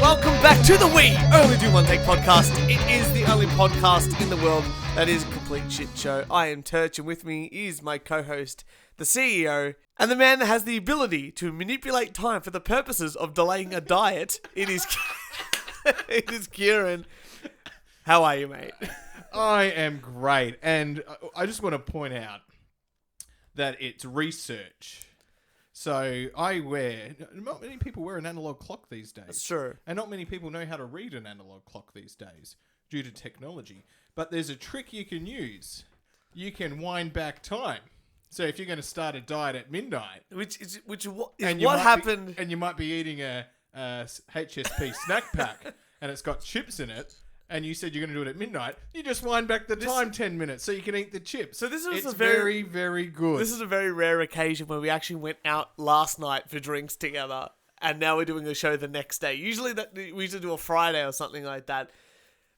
welcome back to the We Only Do One Take podcast. It is the only podcast in the world that is a complete shit show. I am Turch, and with me is my co-host, the CEO, and the man that has the ability to manipulate time for the purposes of delaying a diet. It is Kieran. How are you, mate? I am great, and I just want to point out that it's research. So not many people wear an analog clock these days. Sure. And not many people know how to read an analog clock these days due to technology. But there's a trick you can use. You can wind back time. So if you're going to start a diet at midnight, Which is what might happened. and you might be eating a HSP snack pack, and it's got chips in it, and you said you're going to do it at midnight, you just wind back the time 10 minutes so you can eat the chips. So this is it's a very, very good. This is a very rare occasion where we actually went out last night for drinks together, and now we're doing a show the next day. Usually we used to do a Friday or something like that.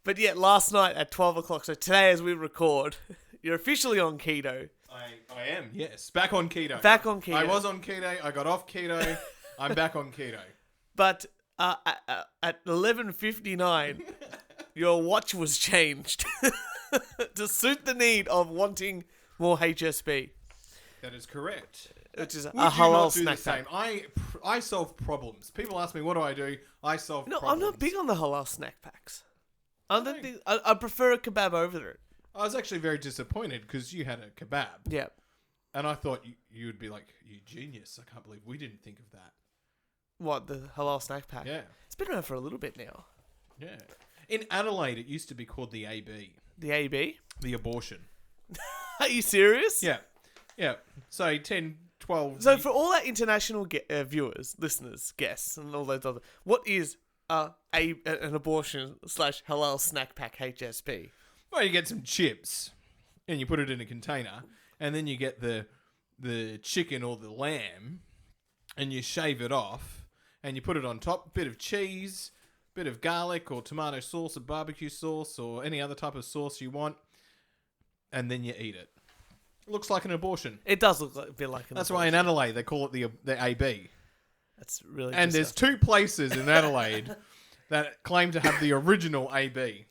But yet last night at 12 o'clock, so today as we record, you're officially on keto. I am, yes. Back on keto. Back on keto. I was on keto. I got off keto. I'm back on keto. But at 11:59, your watch was changed to suit the need of wanting more HSP. That is correct. Which is Would a halal snack pack. I solve problems. People ask me, what do I do? I solve problems. No, I'm not big on the halal snack packs. I prefer a kebab over it. I was actually very disappointed because you had a kebab. Yeah. And I thought you would be like, you genius. I can't believe we didn't think of that. What, the halal snack pack? Yeah. It's been around for a little bit now. Yeah. In Adelaide, it used to be called the AB. The AB? The abortion. Are you serious? Yeah. Yeah. So 10, 12... So for all our international viewers, listeners, guests, and all those other... What is an abortion / halal snack pack HSP? Well, you get some chips, and you put it in a container, and then you get the chicken or the lamb, and you shave it off, and you put it on top, bit of cheese, bit of garlic or tomato sauce or barbecue sauce or any other type of sauce you want, and then you eat it. It looks like an abortion. It does look a bit like an That's abortion. why in Adelaide they call it the AB. That's really And there's two places in Adelaide that claim to have the original AB.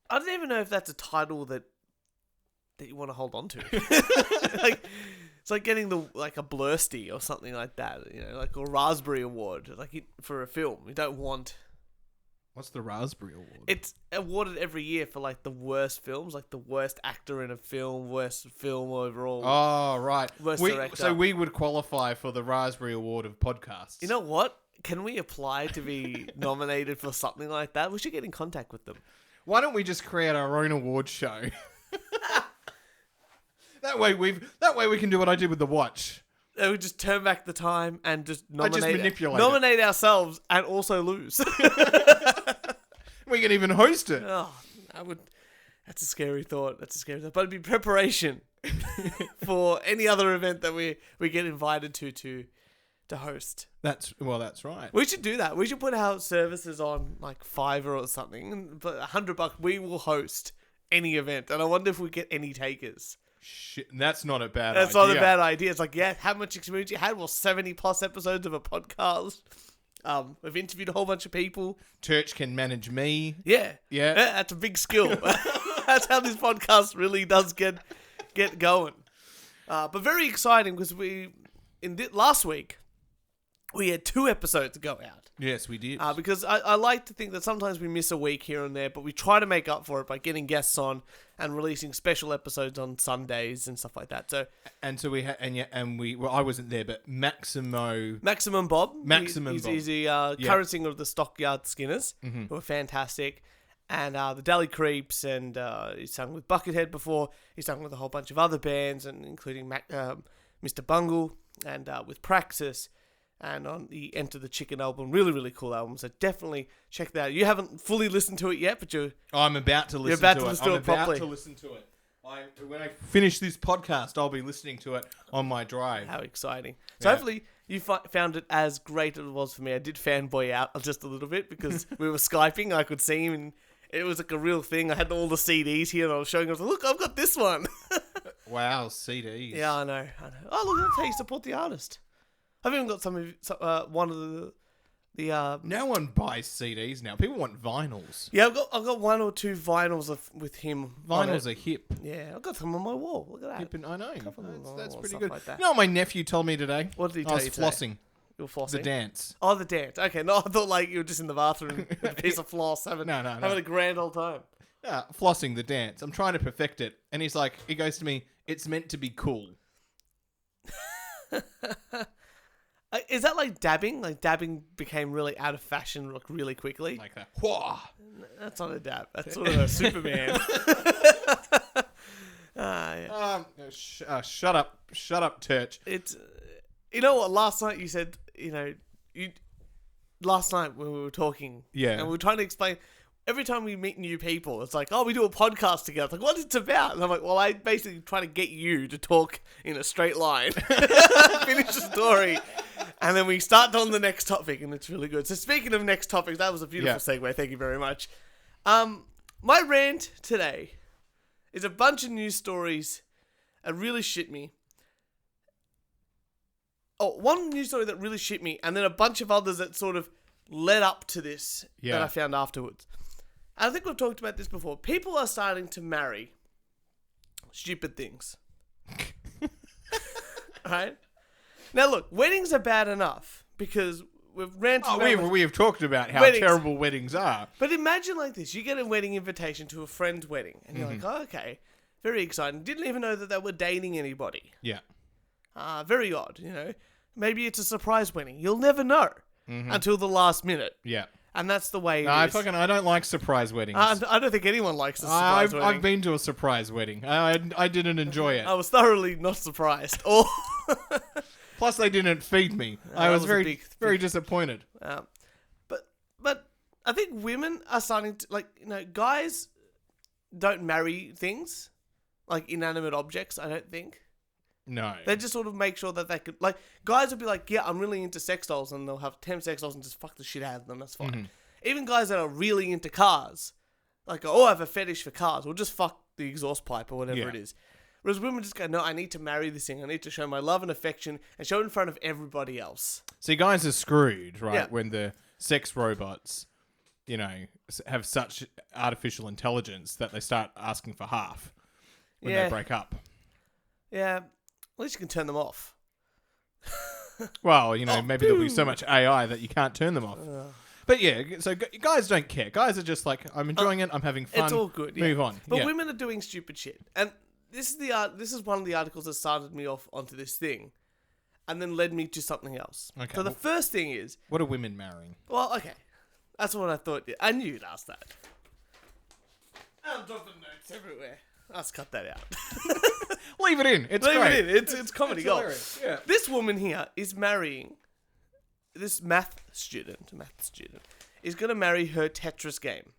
I don't even know if that's a title that you want to hold on to. It's like getting a Blursty or something like that, like a Raspberry Award, for a film. You don't want. What's the Raspberry Award? It's awarded every year for the worst films, like the worst actor in a film, worst film overall. Oh, right. Worst director. So we would qualify for the Raspberry Award of podcasts. You know what? Can we apply to be nominated for something like that? We should get in contact with them. Why don't we just create our own award show? That way we can do what I did with the watch. We just turn back the time and just manipulate nominate ourselves and also lose. We can even host it. Oh, that's a scary thought. But it'd be preparation for any other event that we get invited to host. That's right. We should do that. We should put our services on Fiverr or something, and for $100 we will host any event. And I wonder if we get any takers. Shit, that's not a bad idea. That's not a bad idea. It's how much experience you had? Well, 70 plus episodes of a podcast. We've interviewed a whole bunch of people. Turch can manage me. Yeah. Yeah. That's a big skill. That's how this podcast really does get going. But very exciting because last week we had 2 episodes go out. Yes, we did. Because I like to think that sometimes we miss a week here and there, but we try to make up for it by getting guests on and releasing special episodes on Sundays and stuff like that. So we had I wasn't there, but Maximum Bob. He's the current singer of the Stockyard Skinners, who are fantastic, and the Dally Creeps, and he's sung with Buckethead before. He's sung with a whole bunch of other bands, and including Mr. Bungle and with Praxis. And on the Enter the Chicken album, really, really cool album. So definitely check that out. You haven't fully listened to it yet, but I'm about to listen to it. You're about to listen to it properly. I'm about to listen to it. When I finish this podcast, I'll be listening to it on my drive. How exciting. So hopefully you found it as great as it was for me. I did fanboy out just a little bit because we were Skyping. I could see him and it was a real thing. I had all the CDs here and I was showing him, look, I've got this one. Wow, CDs. Yeah, I know. Oh, look, that's how you support the artist. I've even got one of No one buys CDs now. People want vinyls. Yeah, I've got 1 or 2 vinyls with him. Vinyls are hip. Yeah, I've got them on my wall. Look at that. Hip and, I know. That's pretty stuff good. like that. You know what my nephew told me today? What did he I tell was you today? flossing. You were flossing? The dance. Oh, the dance. Okay, no, I thought like you were just in the bathroom with a piece of floss having a grand old time. Yeah, flossing the dance. I'm trying to perfect it. And he goes to me, it's meant to be cool. Is that like dabbing? Like dabbing became really out of fashion like really quickly? Like that. Whoa. That's not a dab. That's sort of a Superman. Yeah. Shut up, Turch. It's, you know what? Last night you said, last night when we were talking, and we were trying to explain. Every time we meet new people, it's like, oh, we do a podcast together. Like, what it's about? And I'm like, well, I basically try to get you to talk in a straight line, finish the story, and then we start on the next topic, and it's really good. So speaking of next topics, that was a beautiful segue. Thank you very much. My rant today is a bunch of news stories that really shit me. Oh, one news story that really shit me, and then a bunch of others that sort of led up to this that I found afterwards. I think we've talked about this before. People are starting to marry stupid things. Right? Now look, weddings are bad enough because we've ranted we have talked about how terrible weddings are. But imagine like this. You get a wedding invitation to a friend's wedding and you're like, oh, okay, very exciting. Didn't even know that they were dating anybody. Yeah. Very odd, Maybe it's a surprise wedding. You'll never know until the last minute. Yeah. And that's the way it is. I don't like surprise weddings. I don't think anyone likes a surprise wedding. I've been to a surprise wedding. I didn't enjoy it. I was thoroughly not surprised. Plus, they didn't feed me. I was very disappointed. But I think women are starting to, guys don't marry things, like inanimate objects, I don't think. No. They just sort of make sure that they could, guys would be like, yeah, I'm really into sex dolls, and they'll have 10 sex dolls and just fuck the shit out of them, that's fine. Even guys that are really into cars, I have a fetish for cars, we'll just fuck the exhaust pipe or whatever it is. Whereas women just go, no, I need to marry this thing, I need to show my love and affection, and show it in front of everybody else. See, guys are screwed, right, when the sex robots, have such artificial intelligence that they start asking for half when they break up. Yeah. At least you can turn them off. Well, maybe there'll be so much AI that you can't turn them off. But yeah, so guys don't care. Guys are just like, I'm enjoying it, I'm having fun. It's all good. Move on. But women are doing stupid shit. And this is one of the articles that started me off onto this thing and then led me to something else. Okay. So the first thing is... What are women marrying? Well, okay. That's what I thought. I knew you'd ask that. I'm dropping notes everywhere. Let's cut that out. Leave it in. It's great. Leave it in. It's comedy gold. Yeah. This woman here is marrying this math student is going to marry her Tetris game.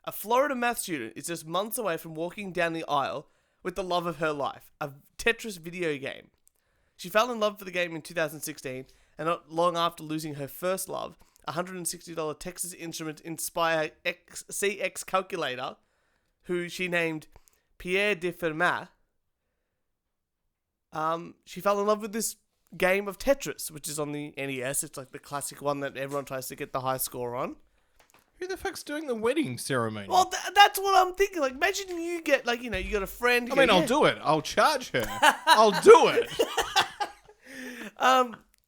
A Florida math student is just months away from walking down the aisle with the love of her life, a Tetris video game. She fell in love for the game in 2016, and not long after losing her first love, a $160 Texas Instruments Inspire CX calculator, who she named Pierre de Fermat, she fell in love with this game of Tetris, which is on the NES. It's like the classic one that everyone tries to get the high score on. Who the fuck's doing the wedding ceremony? Well, that's what I'm thinking. Like, imagine you get, you got a friend. I'll do it. I'll charge her. I'll do it.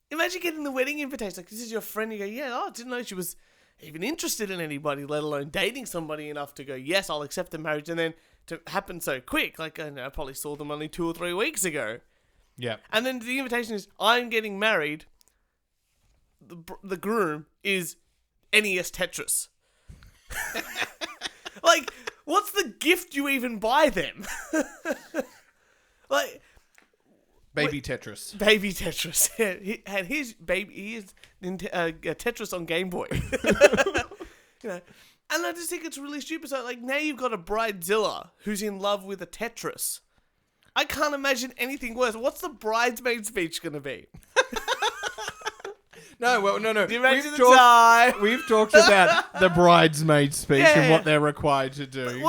Imagine getting the wedding invitation. Like, this is your friend. You go, I didn't know she was even interested in anybody, let alone dating somebody enough to go, yes, I'll accept the marriage. And then to happen so quick. Like, I probably saw them only 2 or 3 weeks ago. Yeah. And then the invitation is, I'm getting married. The groom is NES Tetris. Like, what's the gift you even buy them? Like, baby Tetris. Baby Tetris. Yeah, and his baby, he is Tetris on Game Boy. And I just think it's really stupid. So, now you've got a bridezilla who's in love with a Tetris. I can't imagine anything worse. What's the bridesmaid speech going to be? No. We've talked about the bridesmaid speech and what they're required to do.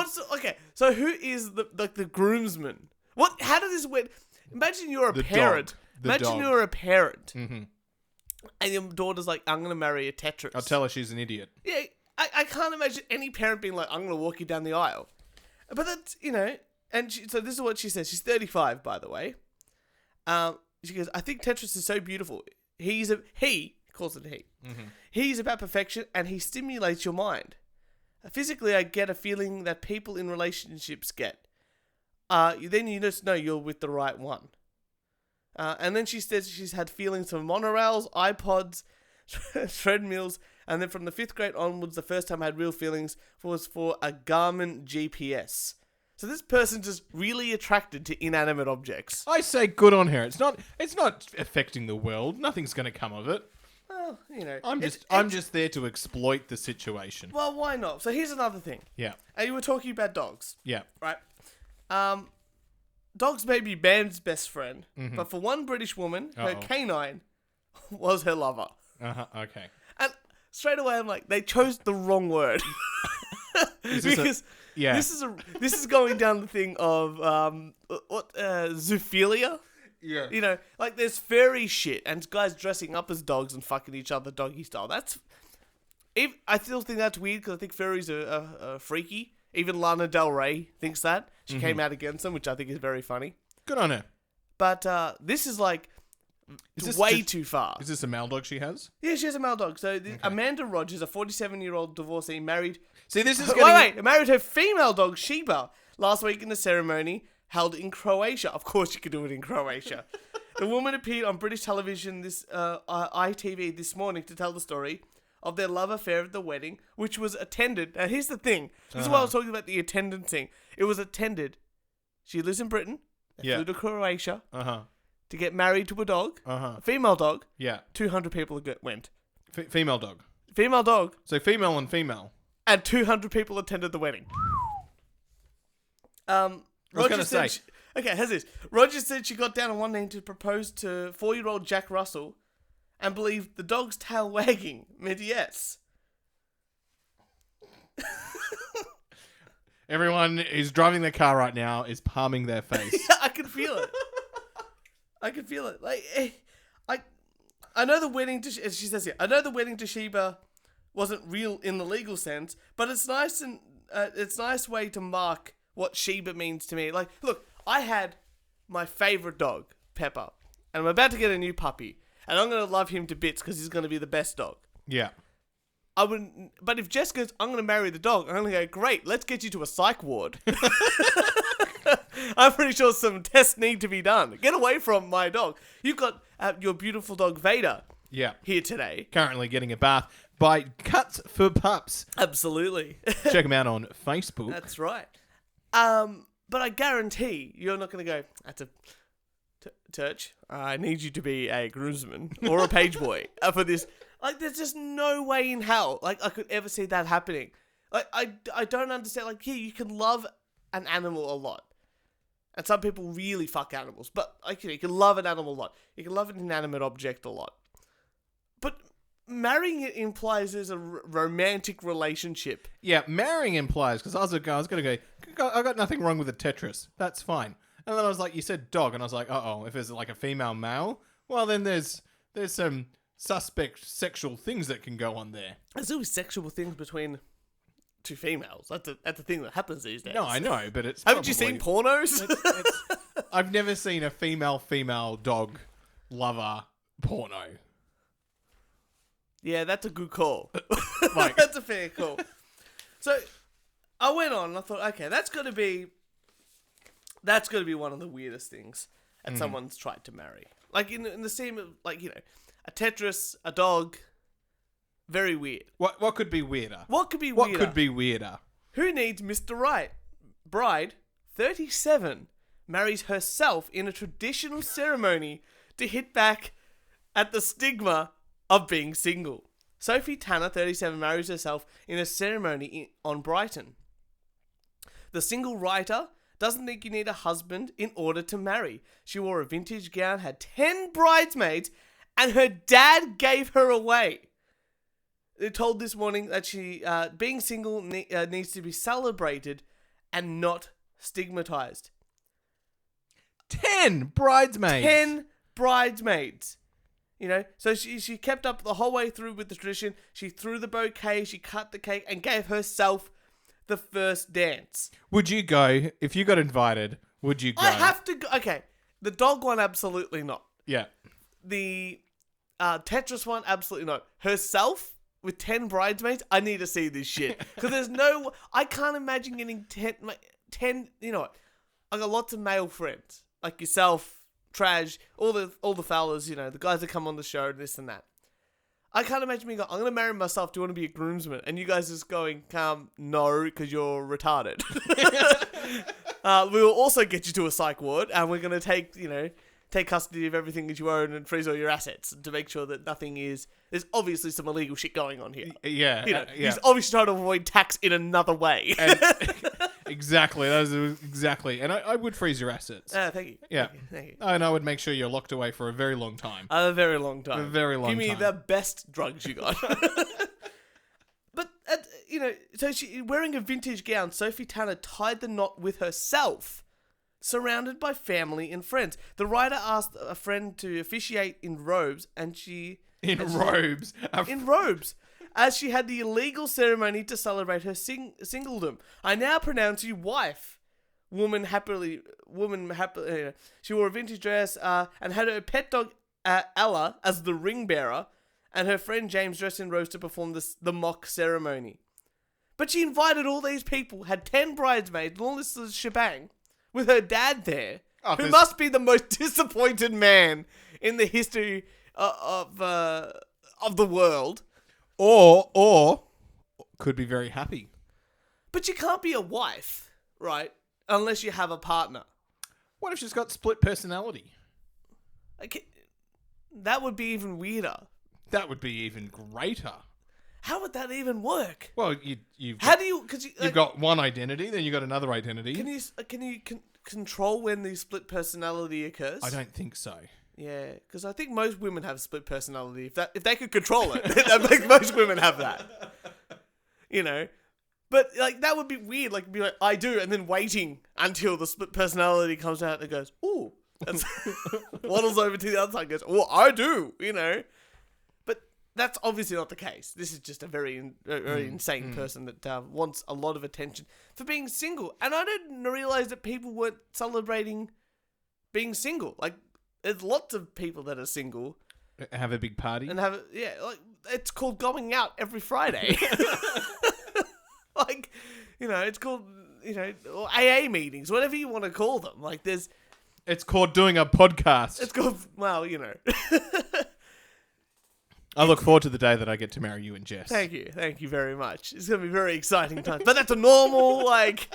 So who is the groomsman? How did this went? Imagine you're a parent. Imagine you're a parent. Mm-hmm. and your daughter's like, I'm going to marry a Tetris. I'll tell her she's an idiot. Yeah, I can't imagine any parent being like, I'm going to walk you down the aisle. But that's, and so this is what she says. She's 35, by the way. She goes, I think Tetris is so beautiful. He calls it he. Mm-hmm. He's about perfection and he stimulates your mind. Physically, I get a feeling that people in relationships get. Then you just know you're with the right one. And then she says she's had feelings for monorails, iPods, treadmills, and then from the 5th grade onwards, the first time I had real feelings was for a Garmin GPS. So this person's just really attracted to inanimate objects. I say good on her. It's not affecting the world. Nothing's going to come of it. Well, I'm just there to exploit the situation. Well, why not? So here's another thing. Yeah. And you were talking about dogs. Yeah. Right. Dogs may be man's best friend, but for one British woman, her canine was her lover. Okay. And straight away, I'm like, they chose the wrong word. Because this is going down the thing of zoophilia. Yeah. Like there's furry shit and guys dressing up as dogs and fucking each other doggy style. I still think that's weird because I think furries are freaky. Even Lana Del Rey thinks that. She came out against them, which I think is very funny. Good on her. But this is like way too far. Is this a male dog she has? Yeah, she has a male dog. So Amanda Rogers, a 47-year-old divorcee, married... See, this is married her female dog, Sheba, last week in a ceremony held in Croatia. Of course you could do it in Croatia. The woman appeared on British television, ITV, this morning to tell the story of their love affair at the wedding, which was attended... Now, here's the thing. This is why I was talking about the attendance thing. It was attended... She lives in Britain. They flew to Croatia to get married to a dog. A female dog. Yeah. 200 people went. Female dog. Female dog. So female and female. And 200 people attended the wedding. Roger said... how's this? Roger said she got down on one knee to propose to 4-year-old Jack Russell and believed the dog's tail wagging meant yes. Everyone who's driving their car right now is palming their face. I can feel it. Like, I know the wedding to... As she says here, I know the wedding to Sheba wasn't real in the legal sense, but it's nice and it's a nice way to mark what Sheba means to me. Like, look, I had my favorite dog, Pepper, and I'm about to get a new puppy, and I'm going to love him to bits because he's going to be the best dog. Yeah. But if Jess goes, I'm going to marry the dog, I'm going to go, great, let's get you to a psych ward. I'm pretty sure some tests need to be done. Get away from my dog. You've got your beautiful dog, Vader, here today. Currently getting a bath by Cuts for Pups. Absolutely. Check him out on Facebook. That's right. But I guarantee you're not going to go, that's a... Turch, I need you to be a groomsman or a page boy for this. Like, there's just no way in hell, like, I could ever see that happening. Like, I don't understand. Like, you can love an animal a lot. And some people really fuck animals. But, like, you can love an animal a lot. You can love an inanimate object a lot. But marrying it implies there's a romantic relationship. Yeah, marrying implies, because I was going to go, I got nothing wrong with a Tetris. That's fine. And then I was like, you said dog, and I was like, if there's like a female male, well then there's some suspect sexual things that can go on there. There's always sexual things between two females. That's the thing that happens these days. No, I know, but it's haven't you seen pornos? I've never seen a female dog lover porno. Yeah, that's a good call. That's a fair call. So I went on and I thought, okay, that's got to be one of the weirdest things that someone's tried to marry. Like in the same, like, a Tetris, a dog, very weird. What could be weirder? What could be weirder? Who needs Mr. Right? Bride, 37, marries herself in a traditional ceremony to hit back at the stigma of being single. Sophie Tanner, 37, marries herself in a ceremony on Brighton. The single writer doesn't think you need a husband in order to marry. She wore a vintage gown, had 10 bridesmaids, and her dad gave her away. They're told this morning that she, being single needs to be celebrated and not stigmatized. 10 bridesmaids. 10 bridesmaids. You know, so she kept up the whole way through with the tradition. She threw the bouquet, she cut the cake, and gave herself the first dance. Would you go if you got invited? Would you go? I have to go. Okay, the dog one, absolutely not. Yeah. The Tetris one, absolutely not. Herself with 10 bridesmaids, I need to see this shit because there's no. I can't imagine getting 10. You know what? I got lots of male friends like yourself. Trash, all the fellas, you know, the guys that come on the show, this and that. I can't imagine me going, I'm going to marry myself, do you want to be a groomsman? And you guys just going, no, because you're retarded. We will also get you to a psych ward, and we're going to take custody of everything that you own and freeze all your assets to make sure that nothing is... There's obviously some illegal shit going on here. Yeah. You know, yeah. He's obviously trying to avoid tax in another way. And, exactly. That was exactly. And I would freeze your assets. Thank you. Yeah. Thank you. And I would make sure you're locked away for a very long time. A very long time. A very long time. Give me the best drugs you got. But, so she wearing a vintage gown, Sophie Tanner tied the knot with herself, surrounded by family and friends. The writer asked a friend to officiate in robes, and she... In robes. As she had the illegal ceremony to celebrate her singledom. I now pronounce you wife. Woman happily. She wore a vintage dress and had her pet dog Ella as the ring bearer, and her friend James dressed in robes to perform the mock ceremony. But she invited all these people, had 10 bridesmaids, and all this shebang, with her dad there, who must be the most disappointed man in the history of the world. Or could be very happy. But you can't be a wife, right? Unless you have a partner. What if she's got split personality? Okay, that would be even weirder. That would be even greater. How would that even work? Well, you've got one identity, then you've got another identity. Can you control when the split personality occurs? I don't think so. Yeah, because I think most women have split personality. If they could control it, I think most women have that. You know, but like that would be weird. Like be like, I do, and then waiting until the split personality comes out and goes, ooh, and waddles over to the other side and goes, oh, I do. You know, but that's obviously not the case. This is just a very insane person that wants a lot of attention for being single. And I didn't realize that people weren't celebrating being single. Like. There's lots of people that are single. Have a big party? And like, it's called going out every Friday. Like, it's called, or AA meetings, whatever you want to call them. Like, It's called doing a podcast. It's called, well, I look forward to the day that I get to marry you and Jess. Thank you very much. It's going to be very exciting time. But that's a normal, like...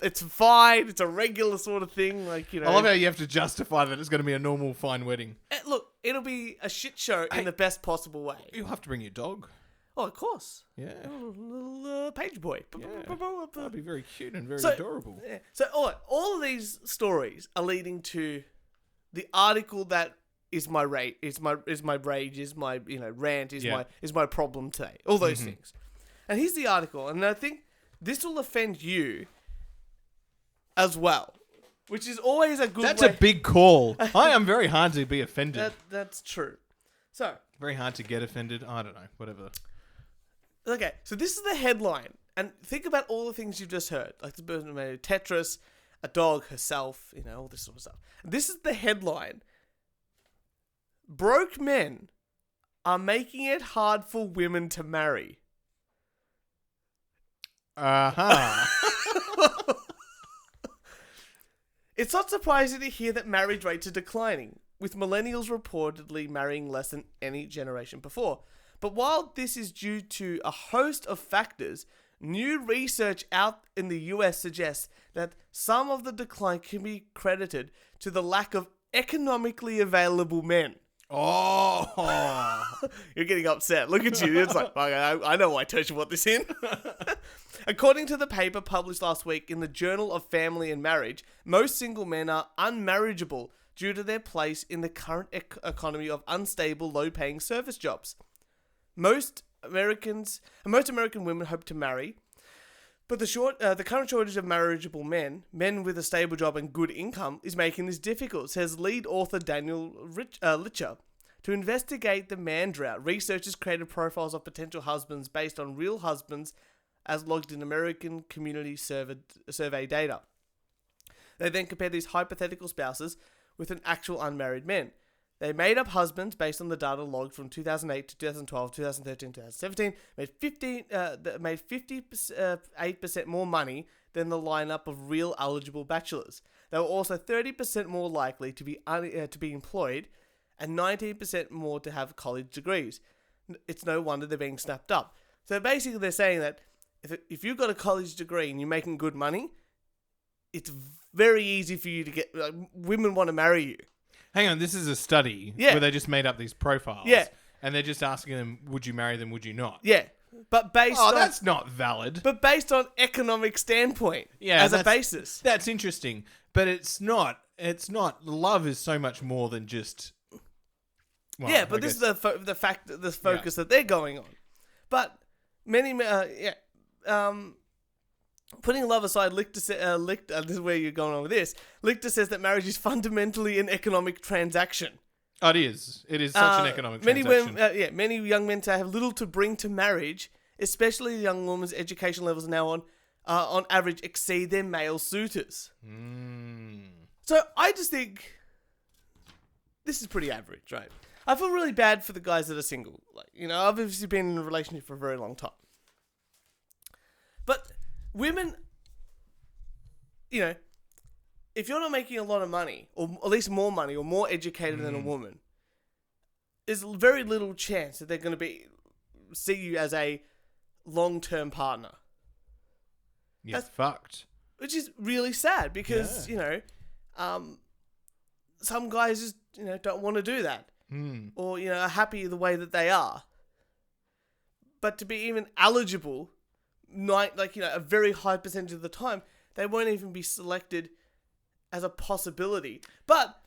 it's fine. It's a regular sort of thing. Like, I love how you have to justify that it's going to be a normal fine wedding. Look, it'll be a shit show in the best possible way. You'll have to bring your dog. Oh, of course. Yeah. Little page boy. Yeah. That'd be very cute and very adorable. Yeah. So, all of these stories are leading to the article that is my rage, is my rage, is my rant, is my problem today. All those things. And here's the article, and I think this will offend you as well, which is always a good That's way. a big call. I am very hard to be offended. That's true. So very hard to get offended. I don't know. Whatever. Okay, so this is the headline, and think about all the things you've just heard, like the person made Tetris, a dog, herself, all this sort of stuff. This is the headline: broke men are making it hard for women to marry. It's not surprising to hear that marriage rates are declining, with millennials reportedly marrying less than any generation before. But while this is due to a host of factors, new research out in the US suggests that some of the decline can be credited to the lack of economically available men. Oh, you're getting upset. Look at you. It's like, I know why Turch want this in. According to the paper published last week in the Journal of Family and Marriage, most single men are unmarriageable due to their place in the current economy of unstable, low-paying service jobs. Most American women hope to marry, but the current shortage of marriageable men with a stable job and good income, is making this difficult, says lead author Daniel Litcher. To investigate the man drought, researchers created profiles of potential husbands based on real husbands as logged in American Community Survey data. They then compared these hypothetical spouses with an actual unmarried men. They made up husbands based on the data logged from 2008 to 2012, 2013, 2017, made 58% more money than the lineup of real eligible bachelors. They were also 30% more likely to be employed and 19% more to have college degrees. It's no wonder they're being snapped up. So basically they're saying that if you've got a college degree and you're making good money, it's very easy for you to get... women want to marry you. Hang on, this is a study where they just made up these profiles. Yeah. And they're just asking them, would you marry them, would you not? Yeah. But based on... that's not valid. But based on economic standpoint as a basis. That's interesting. But it's not. Love is so much more than just... Well, but this is the focus that they're going on. But many... putting love aside, this is where you're going on with this. Lichter says that marriage is fundamentally an economic transaction. Oh, it is. It is such an economic transaction. Many young men have little to bring to marriage, especially young women's education levels now on average exceed their male suitors. So I just think this is pretty average, right? I feel really bad for the guys that are single. I've obviously been in a relationship for a very long time. But women, if you're not making a lot of money, or at least more money, or more educated than a woman, there's very little chance that they're going to see you as a long-term partner. That's fucked. Which is really sad because, some guys just, don't want to do that. Or, are happy the way that they are. But to be even eligible... a very high percentage of the time, they won't even be selected as a possibility. But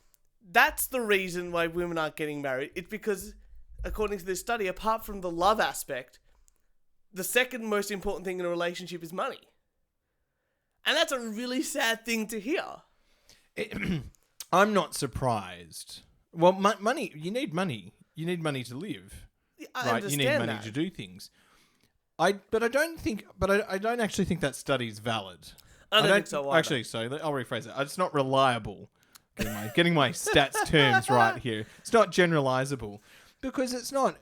that's the reason why women aren't getting married. It's because, according to this study, apart from the love aspect, the second most important thing in a relationship is money. And that's a really sad thing to hear. I'm not surprised. Well, money, you need money. You need money to live. I right? You need money that. to do things. I don't actually think that study's valid. I don't think so either. Actually, I'll rephrase it. It's not reliable. Getting my stats terms right here. It's not generalizable because it's not.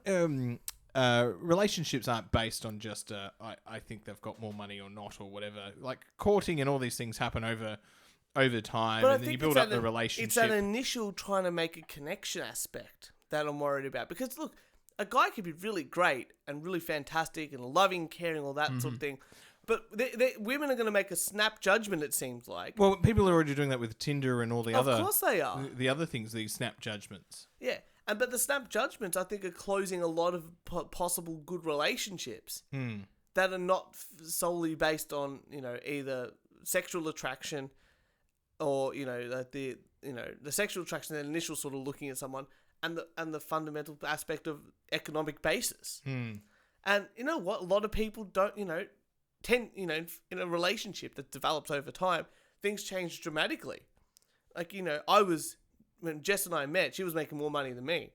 Relationships aren't based on just I think they've got more money or not or whatever. Like courting and all these things happen over time, and then you build up the relationship. It's that initial trying to make a connection aspect that I'm worried about because look. A guy could be really great and really fantastic and loving, caring, all that sort of thing. But women are going to make a snap judgment, it seems like. Well, people are already doing that with Tinder and all the other... Of course they are. The other things, these snap judgments. Yeah. But the snap judgments, I think, are closing a lot of possible good relationships that are not solely based on, either sexual attraction or, the sexual attraction, the initial sort of looking at someone... And the fundamental aspect of economic basis. And you know what? A lot of people don't, in a relationship that develops over time, things change dramatically. When Jess and I met, she was making more money than me.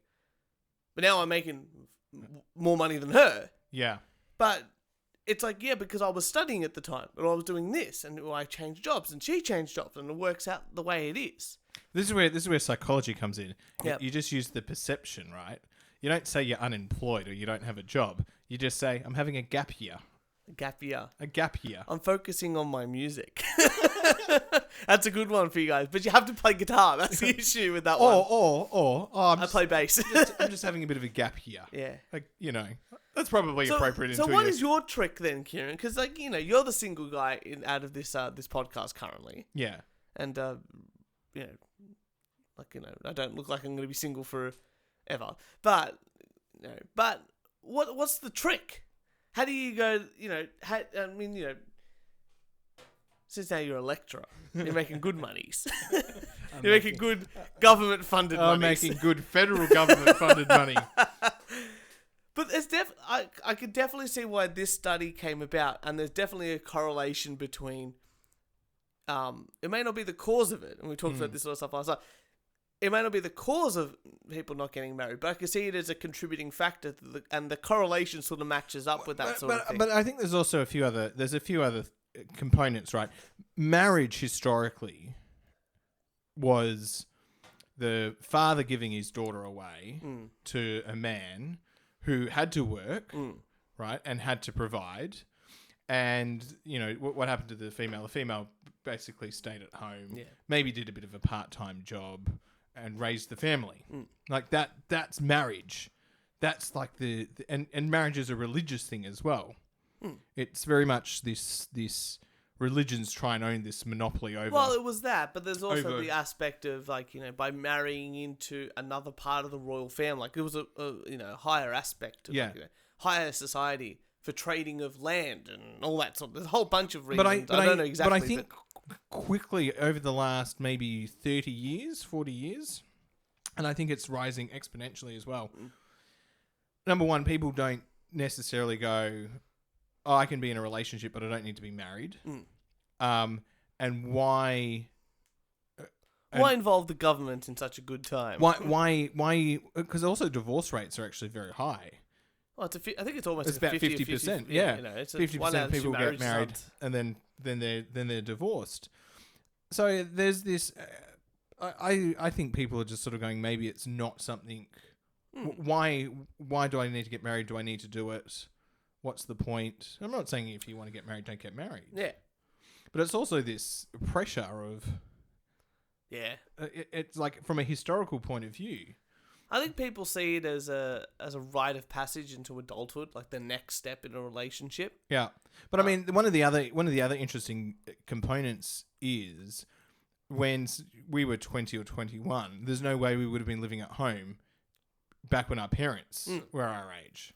But now I'm making more money than her. Yeah. But it's because I was studying at the time and I was doing this and I changed jobs and she changed jobs and it works out the way it is. This is where psychology comes in. Yep. You just use the perception, right? You don't say you're unemployed or you don't have a job. You just say, I'm having a gap year. A gap year. A gap year. I'm focusing on my music. That's a good one for you guys. But you have to play guitar. That's the issue with that one. I play bass. I'm just having a bit of a gap year. Yeah. That's probably appropriate. So what is your trick then, Kieran? Because, you're the single guy out of this podcast currently. Yeah. And, I don't look like I'm going to be single forever. But what's the trick? How do you go, since now you're a lecturer, you're making good monies. You're making good government-funded monies. I'm making good federal government-funded money. But there's I could definitely see why this study came about, and there's definitely a correlation between, it may not be the cause of it, and we talked about this sort of stuff last night. it may not be the cause of people not getting married, but I can see it as a contributing factor, and the correlation sort of matches up with that sort of thing. But I think there's also a few other components, right? Marriage historically was the father giving his daughter away to a man who had to work, right, and had to provide. And, you know, what happened to the female? The female basically stayed at home, maybe did a bit of a part-time job and raised the family. Like that's marriage. That's like and marriage is a religious thing as well. It's very much this religions try and own this monopoly over. Well, it was that, but there's also the aspect of, like, you know, by marrying into another part of the royal family, like, it was a higher aspect of like, you know, higher society for trading of land and all that sort of. There's a whole bunch of reasons. I don't know exactly. But I think quickly over the last maybe 30 years, 40 years, and I think it's rising exponentially as well. Number one, people don't necessarily go, oh, I can be in a relationship, but I don't need to be married. And why... why involve the government in such a good time? Why? Because also divorce rates are actually very high. Well, I think it's almost it's about 50%. Yeah, you know, it's 50% of people get married and then they're divorced. So there's this. I think people are just sort of going, maybe it's not something. Why do I need to get married? Do I need to do it? What's the point? I'm not saying if you want to get married, don't get married. Yeah, but it's also this pressure of. Yeah, it's like from a historical point of view. I think people see it as a rite of passage into adulthood, like the next step in a relationship. Yeah, but I mean, one of the other interesting components is when we were 20 or 21. There's no way we would have been living at home back when our parents were our age.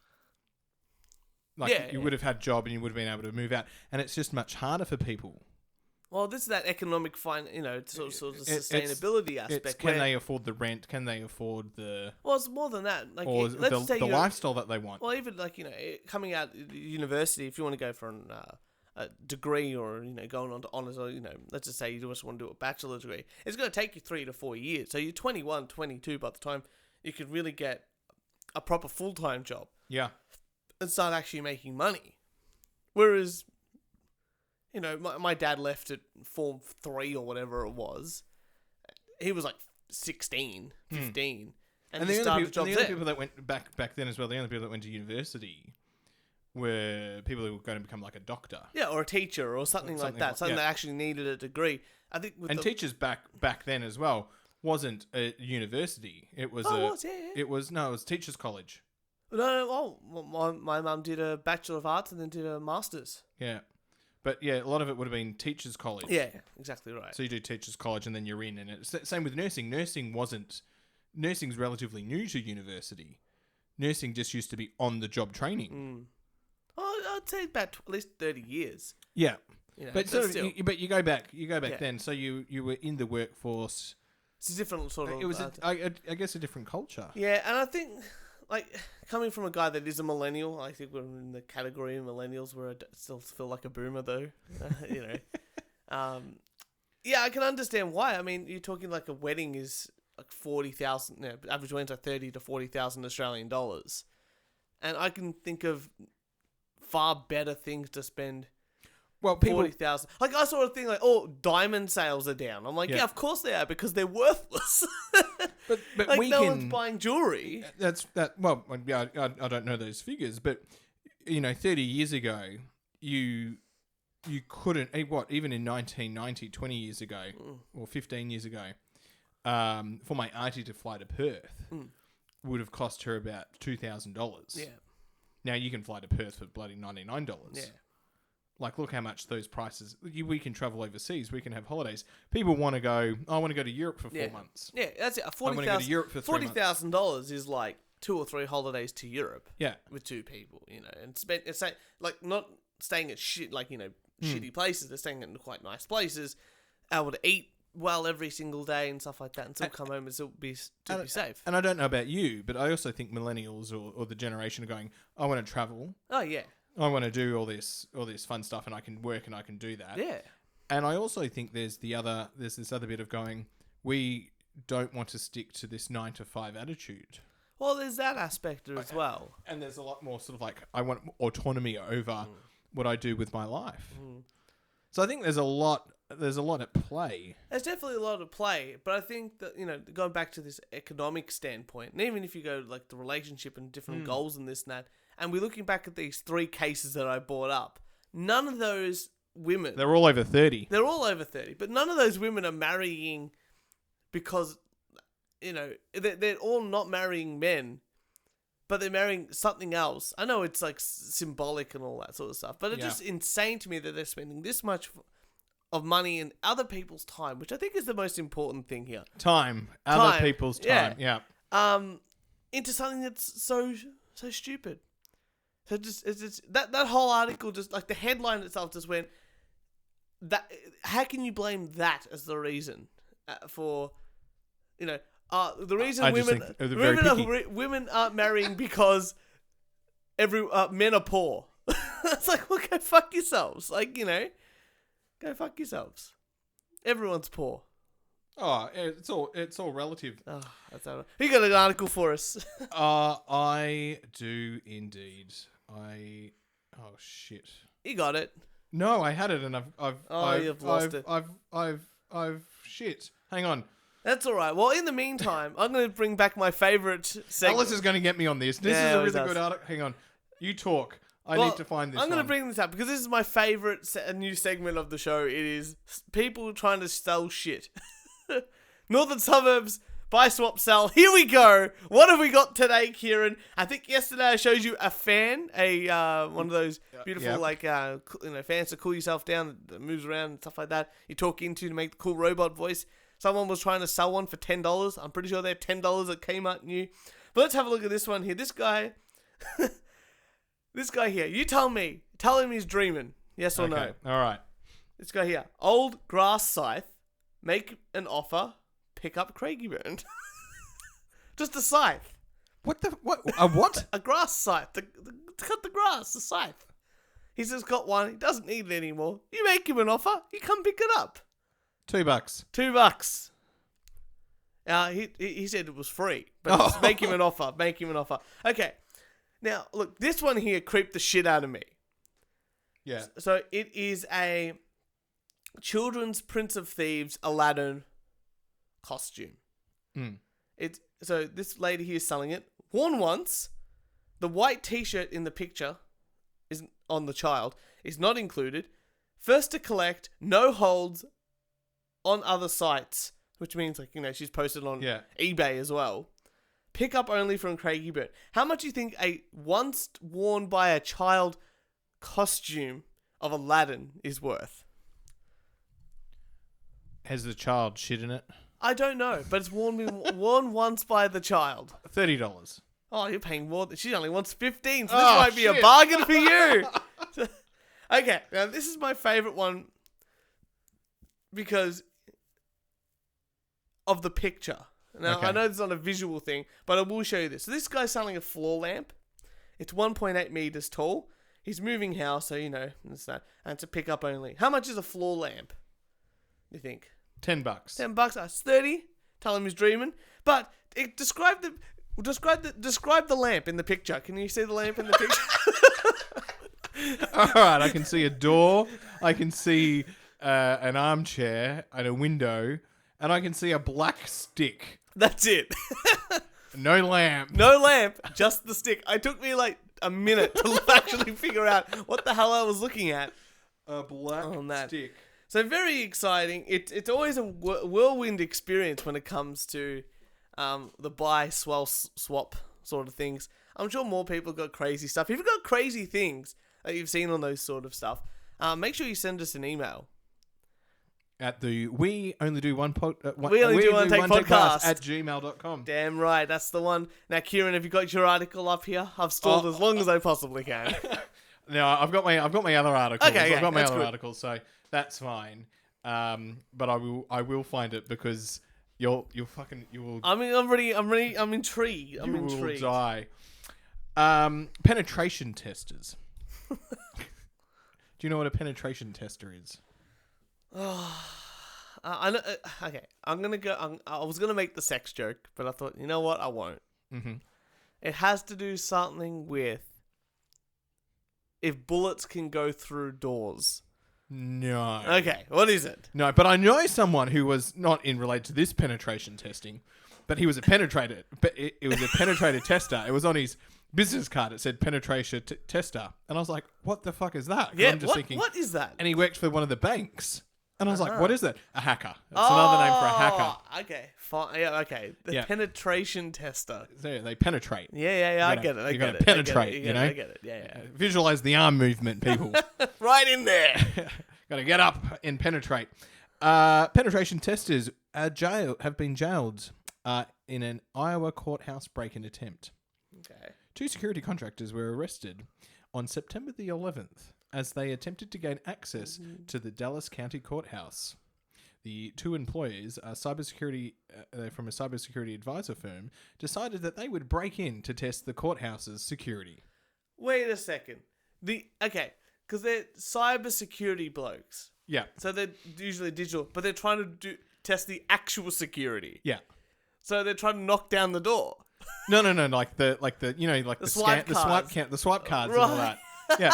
Like you would have had a job and you would have been able to move out, and it's just much harder for people. Well, this is that economic sort of sustainability aspect. Can they afford the rent? Can they afford the... Well, it's more than that. Like, or the lifestyle that they want. Well, even like, you know, coming out of university, if you want to go for a degree or, you know, going on to honours, or, you know, let's just say you just want to do a bachelor degree, it's going to take you 3 to 4 years. So you're 21, 22 by the time you could really get a proper full-time job. Yeah. And start actually making money. Whereas... You know, my dad left at Form 3 or whatever it was. He was like 16, 15. And the only people that went back then as well, the only people that went to university were people who were going to become like a doctor. Yeah, or a teacher or something like that. Something that actually needed a degree. I think. Teachers back then as well wasn't a university. It was It was teachers' college. No. My mum did a Bachelor of Arts and then did a Master's. Yeah. But yeah, a lot of it would have been teachers' college. Yeah, exactly right. So you do teachers' college and then you're in. And it's the same with nursing. Nursing's relatively new to university. Nursing just used to be on-the-job training. I'd say about at least 30 years. Yeah. You know, but you go back then. So you were in the workforce. It's a different sort of... It was, I guess, a different culture. Yeah, and I think... Like, coming from a guy that is a millennial, I think we're in the category of millennials where I still feel like a boomer, though. You know. Yeah, I can understand why. I mean, you're talking like a wedding is like 40,000, average weddings are 30 to 40,000 Australian dollars. And I can think of far better things to spend. Well, 40,000. Like, I saw a thing like, diamond sales are down. I'm like, yeah, of course they are, because they're worthless. but like, no one's buying jewelry. Well, yeah, I don't know those figures, but, you know, 30 years ago, you couldn't, even in 1990, 20 years ago, or 15 years ago, for my auntie to fly to Perth would have cost her about $2,000. Yeah. Now you can fly to Perth for bloody $99. Yeah. Like, look how much those prices... We can travel overseas. We can have holidays. People want to go... I want to go to Europe for 4 months. Yeah, that's it. I want to go to Europe for 3 months. $40,000 is like 2 or 3 holidays to Europe. Yeah. With 2 people, you know. And it's like not staying at shitty places. They're staying at quite nice places. Able to eat well every single day and stuff like that. And still come home and still be safe. And I don't know about you, but I also think millennials or the generation are going, I want to travel. Oh, yeah. I want to do all this fun stuff, and I can work and I can do that. Yeah. And I also think there's this other bit of going, we don't want to stick to this 9 to 5 attitude. Well, there's that aspect as well. And there's a lot more sort of like, I want autonomy over what I do with my life. So I think there's a lot at play. There's definitely a lot at play, but I think that, going back to this economic standpoint, and even if you go like the relationship and different goals and this and that, and we're looking back at these 3 cases that I brought up, none of those women... They're all over 30. They're all over 30, but none of those women are marrying because... they're all not marrying men, but they're marrying something else. I know it's like symbolic and all that sort of stuff, but it's just insane to me that they're spending this much of money and other people's time, which I think is the most important thing here. Other people's time. Yeah. Into something that's so stupid. So it's that whole article, just like the headline itself, just went that. How can you blame that as the reason for, the reason women aren't marrying because men are poor. It's like, well, go fuck yourselves. Like, go fuck yourselves. Everyone's poor. Oh, it's all relative. Oh, that's how. You got an article for us? I do indeed. Oh shit. You got it. No, I had it and you've lost it. I've shit. Hang on. That's all right. Well, in the meantime, I'm going to bring back my favourite segment. Alice is going to get me on this. This is a really good article. Hang on. You talk. I need to find this. I'm going to bring this up because this is my favourite new segment of the show. It is people trying to sell shit. Northern Suburbs, buy, swap, sell. Here we go. What have we got today, Kieran? I think yesterday I showed you a fan, one of those beautiful fans to cool yourself down that moves around and stuff like that. You talk into to make the cool robot voice. Someone was trying to sell one for $10. I'm pretty sure they're $10 at Kmart new. But let's have a look at this one here. This guy, this guy here. You tell me. Tell him he's dreaming. Yes or no? All right. This guy here. Old grass scythe. Make an offer. Pick up Craigieburn. Just a scythe. What? A what? A grass scythe. To cut the grass. A scythe. He's just got one. He doesn't need it anymore. You make him an offer. You come pick it up. $2. $2. He said it was free, but just make him an offer. Make him an offer. Okay. Now, look, this one here creeped the shit out of me. Yeah. So it is a children's Prince of Thieves Aladdin costume. So this lady here is selling it. Worn once. The white t-shirt in the picture is on the child is not included. First to collect, no holds on other sites, which means she's posted on eBay as well. Pick up only from Craigieburn. How much do you think a once worn by a child costume of Aladdin is worth? Has the child shit in it? I don't know, but it's worn once by the child. $30. Oh, you're paying more. She only wants 15, so this might be a bargain for you. Okay, now this is my favourite one because of the picture. Now, I know it's not a visual thing, but I will show you this. So this guy's selling a floor lamp. It's 1.8 meters tall. He's moving house, so it's that. And it's a pick up only. How much is a floor lamp? You think? $10. $10. That's 30. Tell him he's dreaming. But describe the lamp in the picture. Can you see the lamp in the picture? All right, I can see a door. I can see an armchair and a window, and I can see a black stick. That's it. No lamp. No lamp, just the stick. It took me like a minute to actually figure out what the hell I was looking at. A black stick. So very exciting. It's always a whirlwind experience when it comes to the buy, swap sort of things. I'm sure more people got crazy stuff. If you've got crazy things that you've seen on those sort of stuff, make sure you send us an email. At the We Only Do One Take Podcast at gmail.com. Damn right, that's the one. Now, Kieran, have you got your article up here? I've stalled as long as I possibly can. No, I've got my other articles. Okay, I've got my other articles, so that's fine. But I will find it because you'll. I'm intrigued. You will die. Penetration testers. Do you know what a penetration tester is? I know, okay, I'm gonna go. I was gonna make the sex joke, but I thought, you know what, I won't. Mm-hmm. It has to do something with if bullets can go through doors. No. Okay, what is it? No, but I know someone who was not in relate to this penetration testing, but he was a penetrator. But it was a penetrator tester. It was on his business card. It said penetration tester, and I was like, "What the fuck is that?" 'Cause Yeah, I'm just thinking, what is that? and he worked for one of the banks, and I was like, "What is that? A hacker? That's another name for a hacker." Okay, fine. Yeah, okay. The penetration tester. They penetrate. Yeah. I get it. You gotta penetrate. You know, I get it. Yeah. Visualize the arm movement, people. Right in there. Gotta get up and penetrate. Penetration testers have been jailed in an Iowa courthouse break-in attempt. Okay. 2 security contractors were arrested on September the 11th as they attempted to gain access to the Dallas County Courthouse. The 2 employees, from a cybersecurity advisor firm, decided that they would break in to test the courthouse's security. Wait a second. Because they're cybersecurity blokes. Yeah. So they're usually digital, but they're trying to test the actual security. Yeah. So they're trying to knock down the door. No, like the swipe cards and all that. Yeah.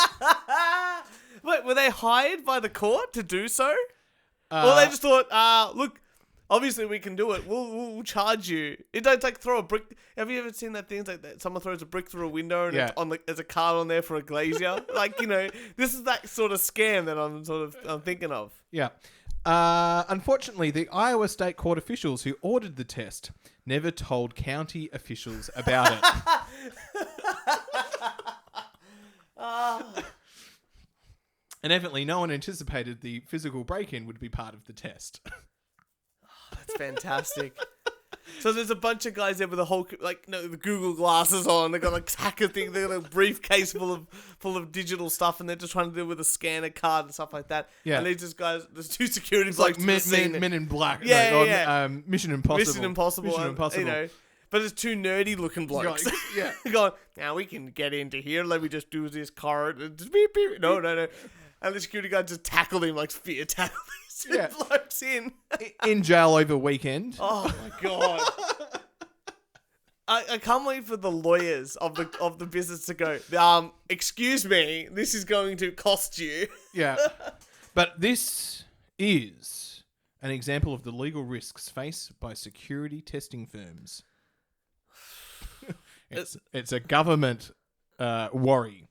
Wait, were they hired by the court to do so? Or they just thought, look, obviously we can do it. We'll charge you. It don't throw a brick. Have you ever seen that thing? It's like that someone throws a brick through a window and there's a card on there for a glazier. This is that sort of scam that I'm thinking of. Yeah. Unfortunately, the Iowa State Court officials who ordered the test never told county officials about it. And evidently, no one anticipated the physical break-in would be part of the test. That's fantastic. So there's a bunch of guys there with the Google glasses on. They got hacker thing. They got a briefcase full of digital stuff, and they're just trying to deal with a scanner card and stuff like that. Yeah. And these just guys, there's 2 security It's blokes. like Men in Black. Yeah. Mission Impossible. Mission Impossible. You know, but it's 2 nerdy looking blokes. Yeah. Going, now we can get into here. Let me just do this card. Just beep, beep. No. And the security guard just tackled him, fear tackled these blokes in. In jail over weekend. Oh my god. I can't wait for the lawyers of the business to go, excuse me, this is going to cost you. Yeah. But this is an example of the legal risks faced by security testing firms. It's a government worry.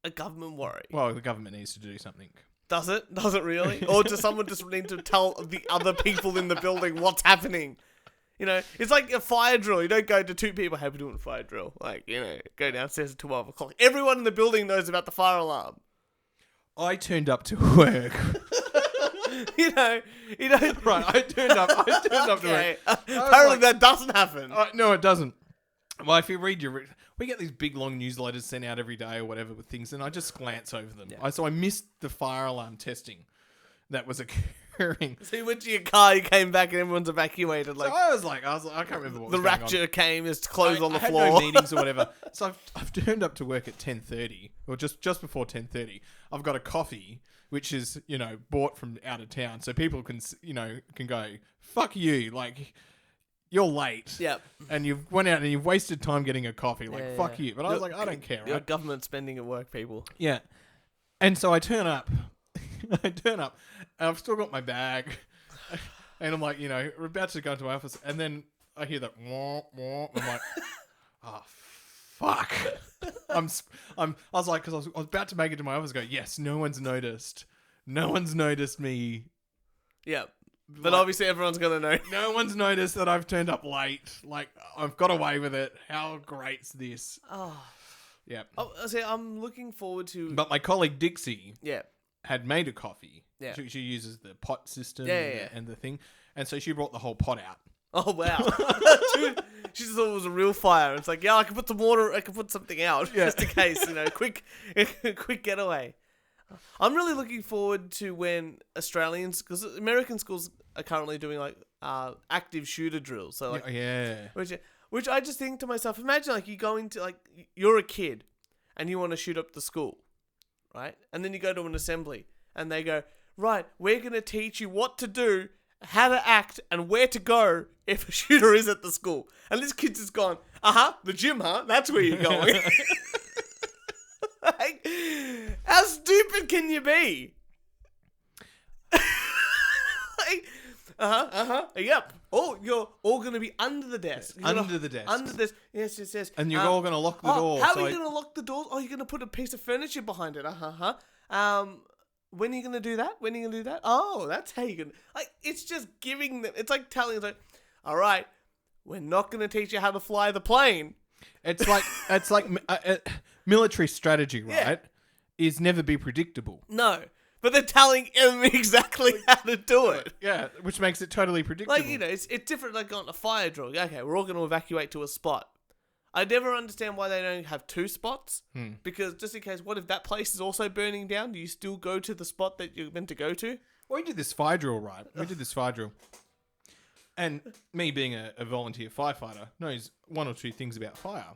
A government worry. Well, the government needs to do something. Does it? Does it really? Or does someone just need to tell the other people in the building what's happening? You know, it's like a fire drill. You don't go to 2 people, hey, we're doing a fire drill. Go downstairs at 12 o'clock. Everyone in the building knows about the fire alarm. I turned up to work. you know. Right, I turned up to work. Apparently that doesn't happen. No, it doesn't. Well, if you read we get these big long newsletters sent out every day or whatever with things, and I just glance over them. Yeah. So I missed the fire alarm testing that was occurring. So you went to your car, you came back, and everyone's evacuated. So I was like, I can't remember what was the going rapture on. came, there's clothes on the floor. I had no meetings or whatever. So I've turned up to work at 10:30, or just before 10:30. I've got a coffee, which is, bought from out of town, so people can go, fuck you, you're late. Yep. And you've went out and you've wasted time getting a coffee. Fuck you. But I was like, I don't care. Your Right? government spending at work, people. Yeah. And so I turn up. And I've still got my bag. And I'm like, we're about to go into my office. And then I hear that, wah, wah. I'm like, oh, fuck. I was like, because I was about to make it to my office and go, yes, no one's noticed. No one's noticed me. Yeah. But obviously everyone's going to know. No one's noticed that I've turned up late. I've got away with it. How great's this? Oh. Yeah. I'm looking forward to... But my colleague Dixie yeah. had made a coffee. Yeah. She uses the pot system and the thing. And so she brought the whole pot out. Oh, wow. She just thought it was a real fire. It's like, yeah, I can put some water, I can put something out just in case, quick getaway. I'm really looking forward to when Australians, because American schools are currently doing active shooter drills. So which I just think to myself, imagine you go into you're a kid and you want to shoot up the school, right? And then you go to an assembly and they go, right, we're going to teach you what to do, how to act, and where to go if a shooter is at the school. And this kid's just gone, the gym, huh? That's where you're going. Like, how stupid can you be? Like, yep. Oh, you're all going to be under the desk. Under the desk. Under the desk. Yes. And you're all going to lock the door. How are you going to lock the doors? Oh, you're going to put a piece of furniture behind it. When are you going to do that? When are you going to do that? Oh, that's how you're going to... Like, it's just giving them... It's like telling them, all right, we're not going to teach you how to fly the plane. It's like military strategy, right? Yeah. Is never be predictable. No. But they're telling them exactly how to do it. Yeah, which makes it totally predictable. Like, it's different like on a fire drill. Okay, we're all going to evacuate to a spot. I never understand why they don't have two spots. Because just in case, what if that place is also burning down? Do you still go to the spot that you're meant to go to? Well, we did this fire drill, right? We did this fire drill. And me being a volunteer firefighter knows one or two things about fire.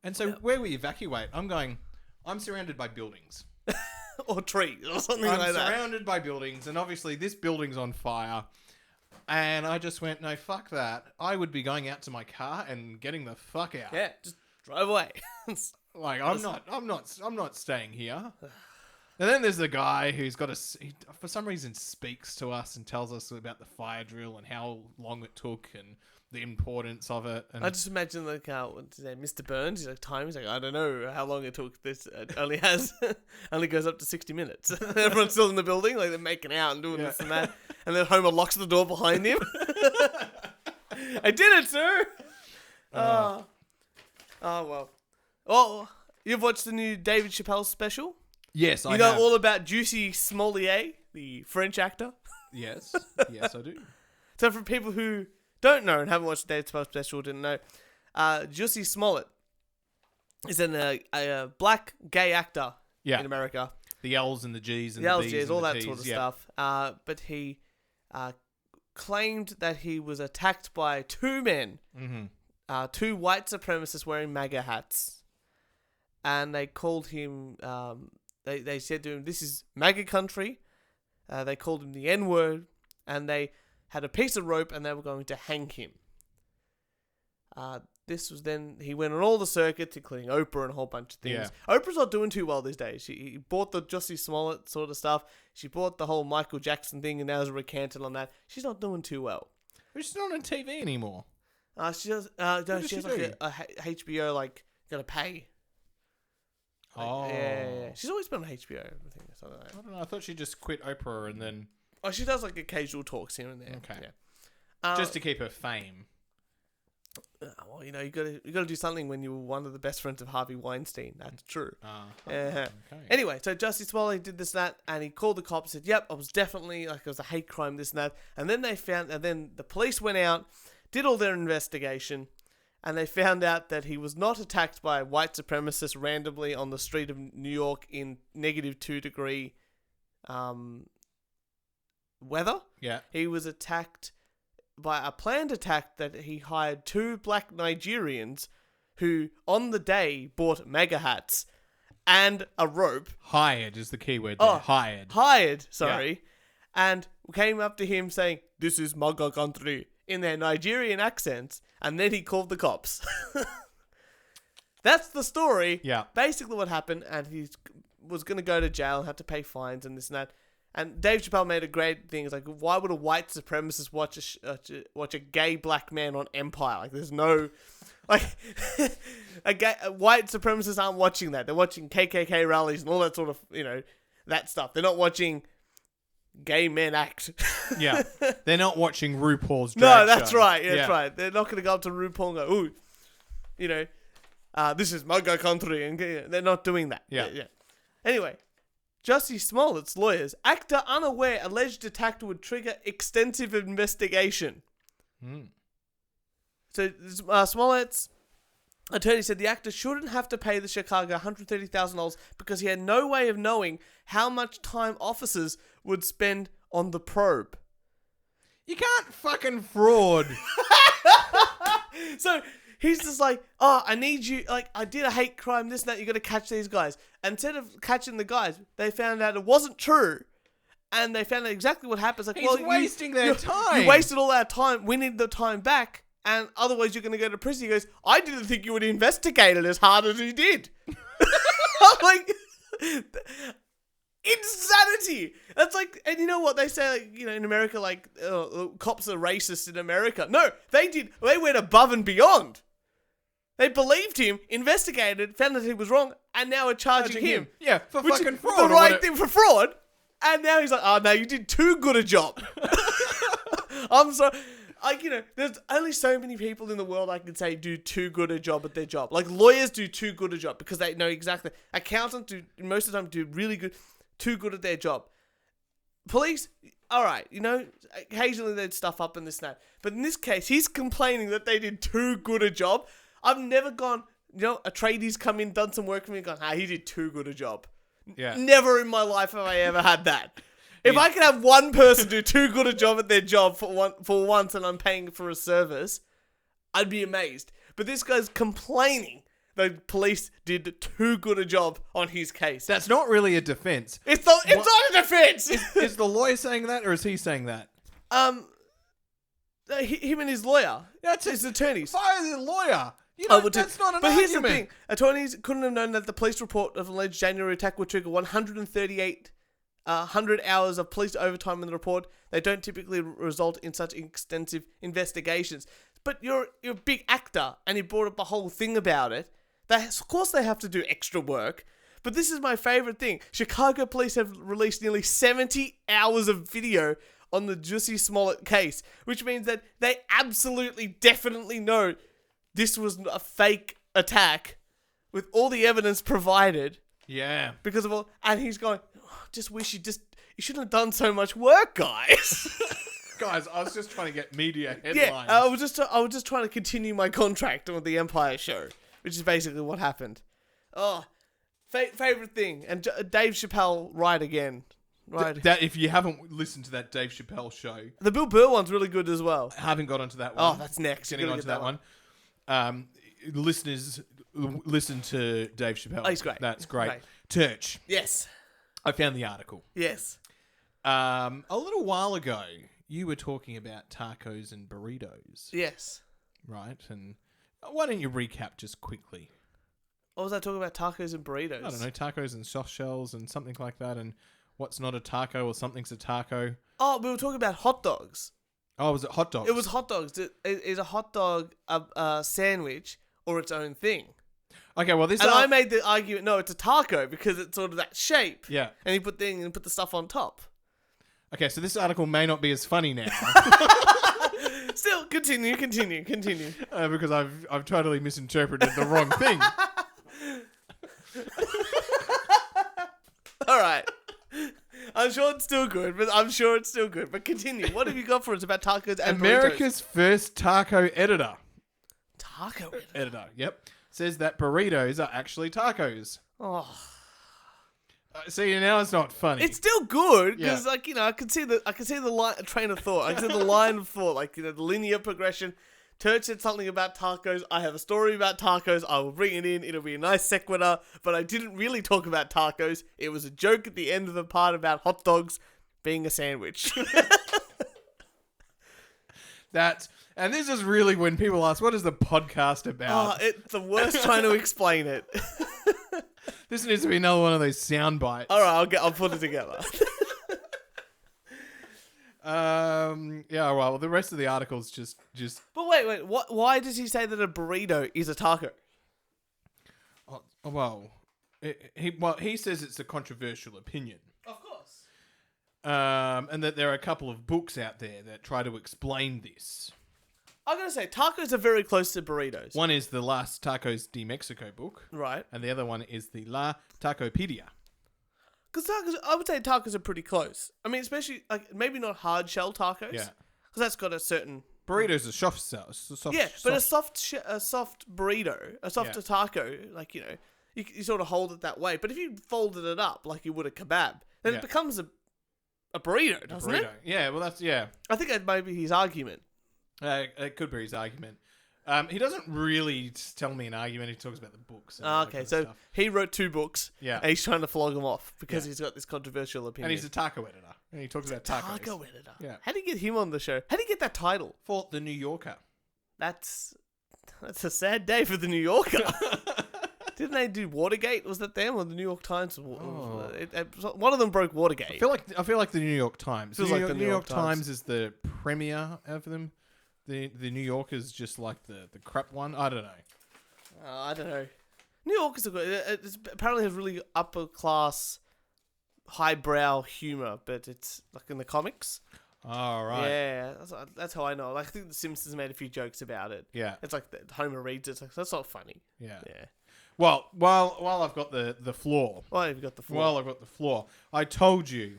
And so where we evacuate, I'm surrounded by buildings. Or trees or something I'm like that. I'm surrounded by buildings, and obviously this building's on fire. And I just went, no, fuck that. I would be going out to my car and getting the fuck out. Yeah, just drive away. Like, I'm not staying here. And then there's the guy who's got he, for some reason, speaks to us and tells us about the fire drill and how long it took and the importance of it. And I just imagine like what's his name, Mr. Burns. He's like time. He's like, I don't know how long it took. This only goes up to 60 minutes. Everyone's still in the building, like they're making out and doing this and that. And then Homer locks the door behind him. I did it, sir. Oh well. Oh, you've watched the new David Chappelle special? Yes, I You know have. all about Juicy Somlette, the French actor? Yes, I do. So for people who don't know and haven't watched the David Chappelle special, didn't know, Juicy Smollett is a black gay actor in America. The L's and the G's and The the L's, B's G's, and all the that T's, sort of stuff. But he claimed that he was attacked by two men, two white supremacists wearing MAGA hats. And they called him, they said to him, this is MAGA country. They called him the N-word. And they had a piece of rope and they were going to hang him. This was then, he went on all the circuits, including Oprah and a whole bunch of things. Yeah. Oprah's not doing too well these days. She bought the Juicy Smollett sort of stuff. She bought the whole Michael Jackson thing and now is recanted on that. She's not doing too well. She's not on TV anymore. She has like a HBO, like, gotta pay. Like, yeah. She's always been on HBO. I think, something like that. I don't know. I thought she just quit Oprah and then... Oh, she does like occasional talks here and there. Okay. Yeah. Just to keep her fame. Well, you gotta do something when you were one of the best friends of Harvey Weinstein. That's true. Okay. Anyway, so Juicy Smollett did this and that, and he called the cops. Said, "Yep, I was definitely it was a hate crime, this and that." And then then the police went out, did all their investigation, and they found out that he was not attacked by white supremacists randomly on the street of New York in -2 degree weather. Yeah. He was attacked by a planned attack that he hired two black Nigerians who, on the day, bought MAGA hats and a rope. Hired is the key word there. Hired, sorry. Yeah. And came up to him saying, "This is MAGA country," in their Nigerian accents, and then he called the cops. That's the story. Yeah. Basically what happened, and he was going to go to jail and had to pay fines and this and that. And Dave Chappelle made a great thing. It's like, why would a white supremacist watch a gay black man on Empire? Like, there's no... Like, white supremacists aren't watching that. They're watching KKK rallies and all that sort of, that stuff. They're not watching gay men act. Yeah. They're not watching RuPaul's drag No, that's show. right. Yeah, that's right. They're not going to go up to RuPaul and go, ooh, this is MAGA country. And they're not doing that. Yeah. Anyway, Juicy Smollett's lawyers, actor unaware alleged attack would trigger extensive investigation. So Smollett's attorney said the actor shouldn't have to pay the Chicago $130,000 because he had no way of knowing how much time officers would spend on the probe. You can't fucking fraud. So he's just like, oh, I need you, like, I did a hate crime, this and that, you got to catch these guys. And instead of catching the guys, they found out it wasn't true. And they found out exactly what happens. Like, He's wasting their time. You wasted all our time. We need the time back. And otherwise you're going to go to prison. He goes, I didn't think you would investigate it as hard as you did. I'm like, insanity. That's like, and you know what they say, like, you know, in America, like, cops are racist in America. No, they went above and beyond. They believed him, investigated, found that he was wrong, and now are charging him. Yeah, for fucking fraud. The right thing for fraud. And now he's like, oh no, you did too good a job. I'm sorry. Like, you know, there's only so many people in the world I can say do too good a job at their job. Like, lawyers do too good a job because they know exactly. Accountants do, most of the time, do really good, too good at their job. Police, all right, you know, occasionally they'd stuff up and this and that. But in this case, he's complaining that they did too good a job. I've never gone, you know, a tradie's come in, done some work for me and gone, he did too good a job. Yeah. Never in my life have I ever had that. If I could have one person do too good a job at their job for once and I'm paying for a service, I'd be amazed. But this guy's complaining that police did too good a job on his case. That's not really a defense. It's not a defense. Is the lawyer saying that or is he saying that? Him and his lawyer. That's his attorneys. Fire the lawyer. You know, that's not an argument. But here's the thing. Attorneys couldn't have known that the police report of alleged January attack would trigger 100 hours of police overtime in the report. They don't typically result in such extensive investigations. But you're a big actor, and you brought up a whole thing about it. Of course they have to do extra work. But this is my favorite thing. Chicago police have released nearly 70 hours of video on the Juicy Somlette case, which means that they absolutely, definitely know this was a fake attack with all the evidence provided. Yeah. Because of all, and he's going, just wish you shouldn't have done so much work, guys. Guys, I was just trying to get media headlines. Yeah, I was just trying to continue my contract on the Empire show, which is basically what happened. Oh, favorite thing, and Dave Chappelle right again. Right. That if you haven't listened to that Dave Chappelle show, the Bill Burr one's really good as well. I haven't got onto that one. Oh, that's next. Getting onto that one. Listeners, listen to Dave Chappelle. Oh, he's great. That's great. Turch. Yes. I found the article. Yes. A little while ago, you were talking about tacos and burritos. Yes. Right? And why don't you recap just quickly? What was I talking about? Tacos and burritos? I don't know. Tacos and soft shells and something like that. And what's not a taco or something's a taco. Oh, we were talking about hot dogs. Oh, was it hot dogs? It was hot dogs. Is a hot dog a sandwich or its own thing? Okay, well this. And I made the argument. No, it's a taco because it's sort of that shape. Yeah. And you put the stuff on top. Okay, so this article may not be as funny now. Still, continue. Because I've totally misinterpreted the wrong thing. All right. I'm sure it's still good. But continue. What have you got for us about tacos and America's first taco editor. Taco editor, yep. Says that burritos are actually tacos. Oh. See, now it's not funny. It's still good because, like, you know, I can see the train of thought. I can see the line of thought, like, you know, the linear progression. Turch said something about tacos. I have a story about tacos. I will bring it in. It'll be a nice sequitur. But I didn't really talk about tacos. It was a joke at the end of the part about hot dogs being a sandwich. And this is really when people ask, what is the podcast about? Oh, it's the worst trying to explain it. This needs to be another one of those sound bites. All right, I'll put it together. Yeah, well, the rest of the article's just. But wait, why does he say that a burrito is a taco? Oh, well, he says it's a controversial opinion. Of course. And that there are a couple of books out there that try to explain this. I'm going to say tacos are very close to burritos. One is the Las Tacos de Mexico book. Right. And the other one is the La Tacopedia. Because tacos, I would say tacos are pretty close. I mean, especially, like, maybe not hard shell tacos. Yeah. Because that's got a certain... Burrito's a soft shell. But a soft burrito, a softer taco, like, you know, you sort of hold it that way. But if you folded it up like you would a kebab, then it becomes a burrito, doesn't it? Yeah, well, that's, yeah. I think that might be his argument. It could be his argument. He doesn't really tell me an argument. He talks about the books. And all that Okay, kind of so stuff. he wrote 2 books. Yeah. And he's trying to flog them off because Yeah. he's got this controversial opinion. And he's a taco editor. And he talks about tacos. taco editor. Yeah. How do you get him on the show? How do you get that title? For The New Yorker. That's a sad day for the New Yorker. Didn't they do Watergate? Was that them or the New York Times? One of them broke Watergate. I feel like the New York Times. Feels like the New York Times is the premier of them. The New Yorker's just like the crap one. I don't know. I don't know. New York is apparently has really upper class, highbrow humor, but it's like in the comics. All right. Yeah, that's how I know. Like, I think The Simpsons made a few jokes about it. Yeah. It's like Homer reads it. It's like, that's not funny. Yeah. Yeah. Well, while I've got the floor. Well, you've got the floor. While I've got the floor, I told you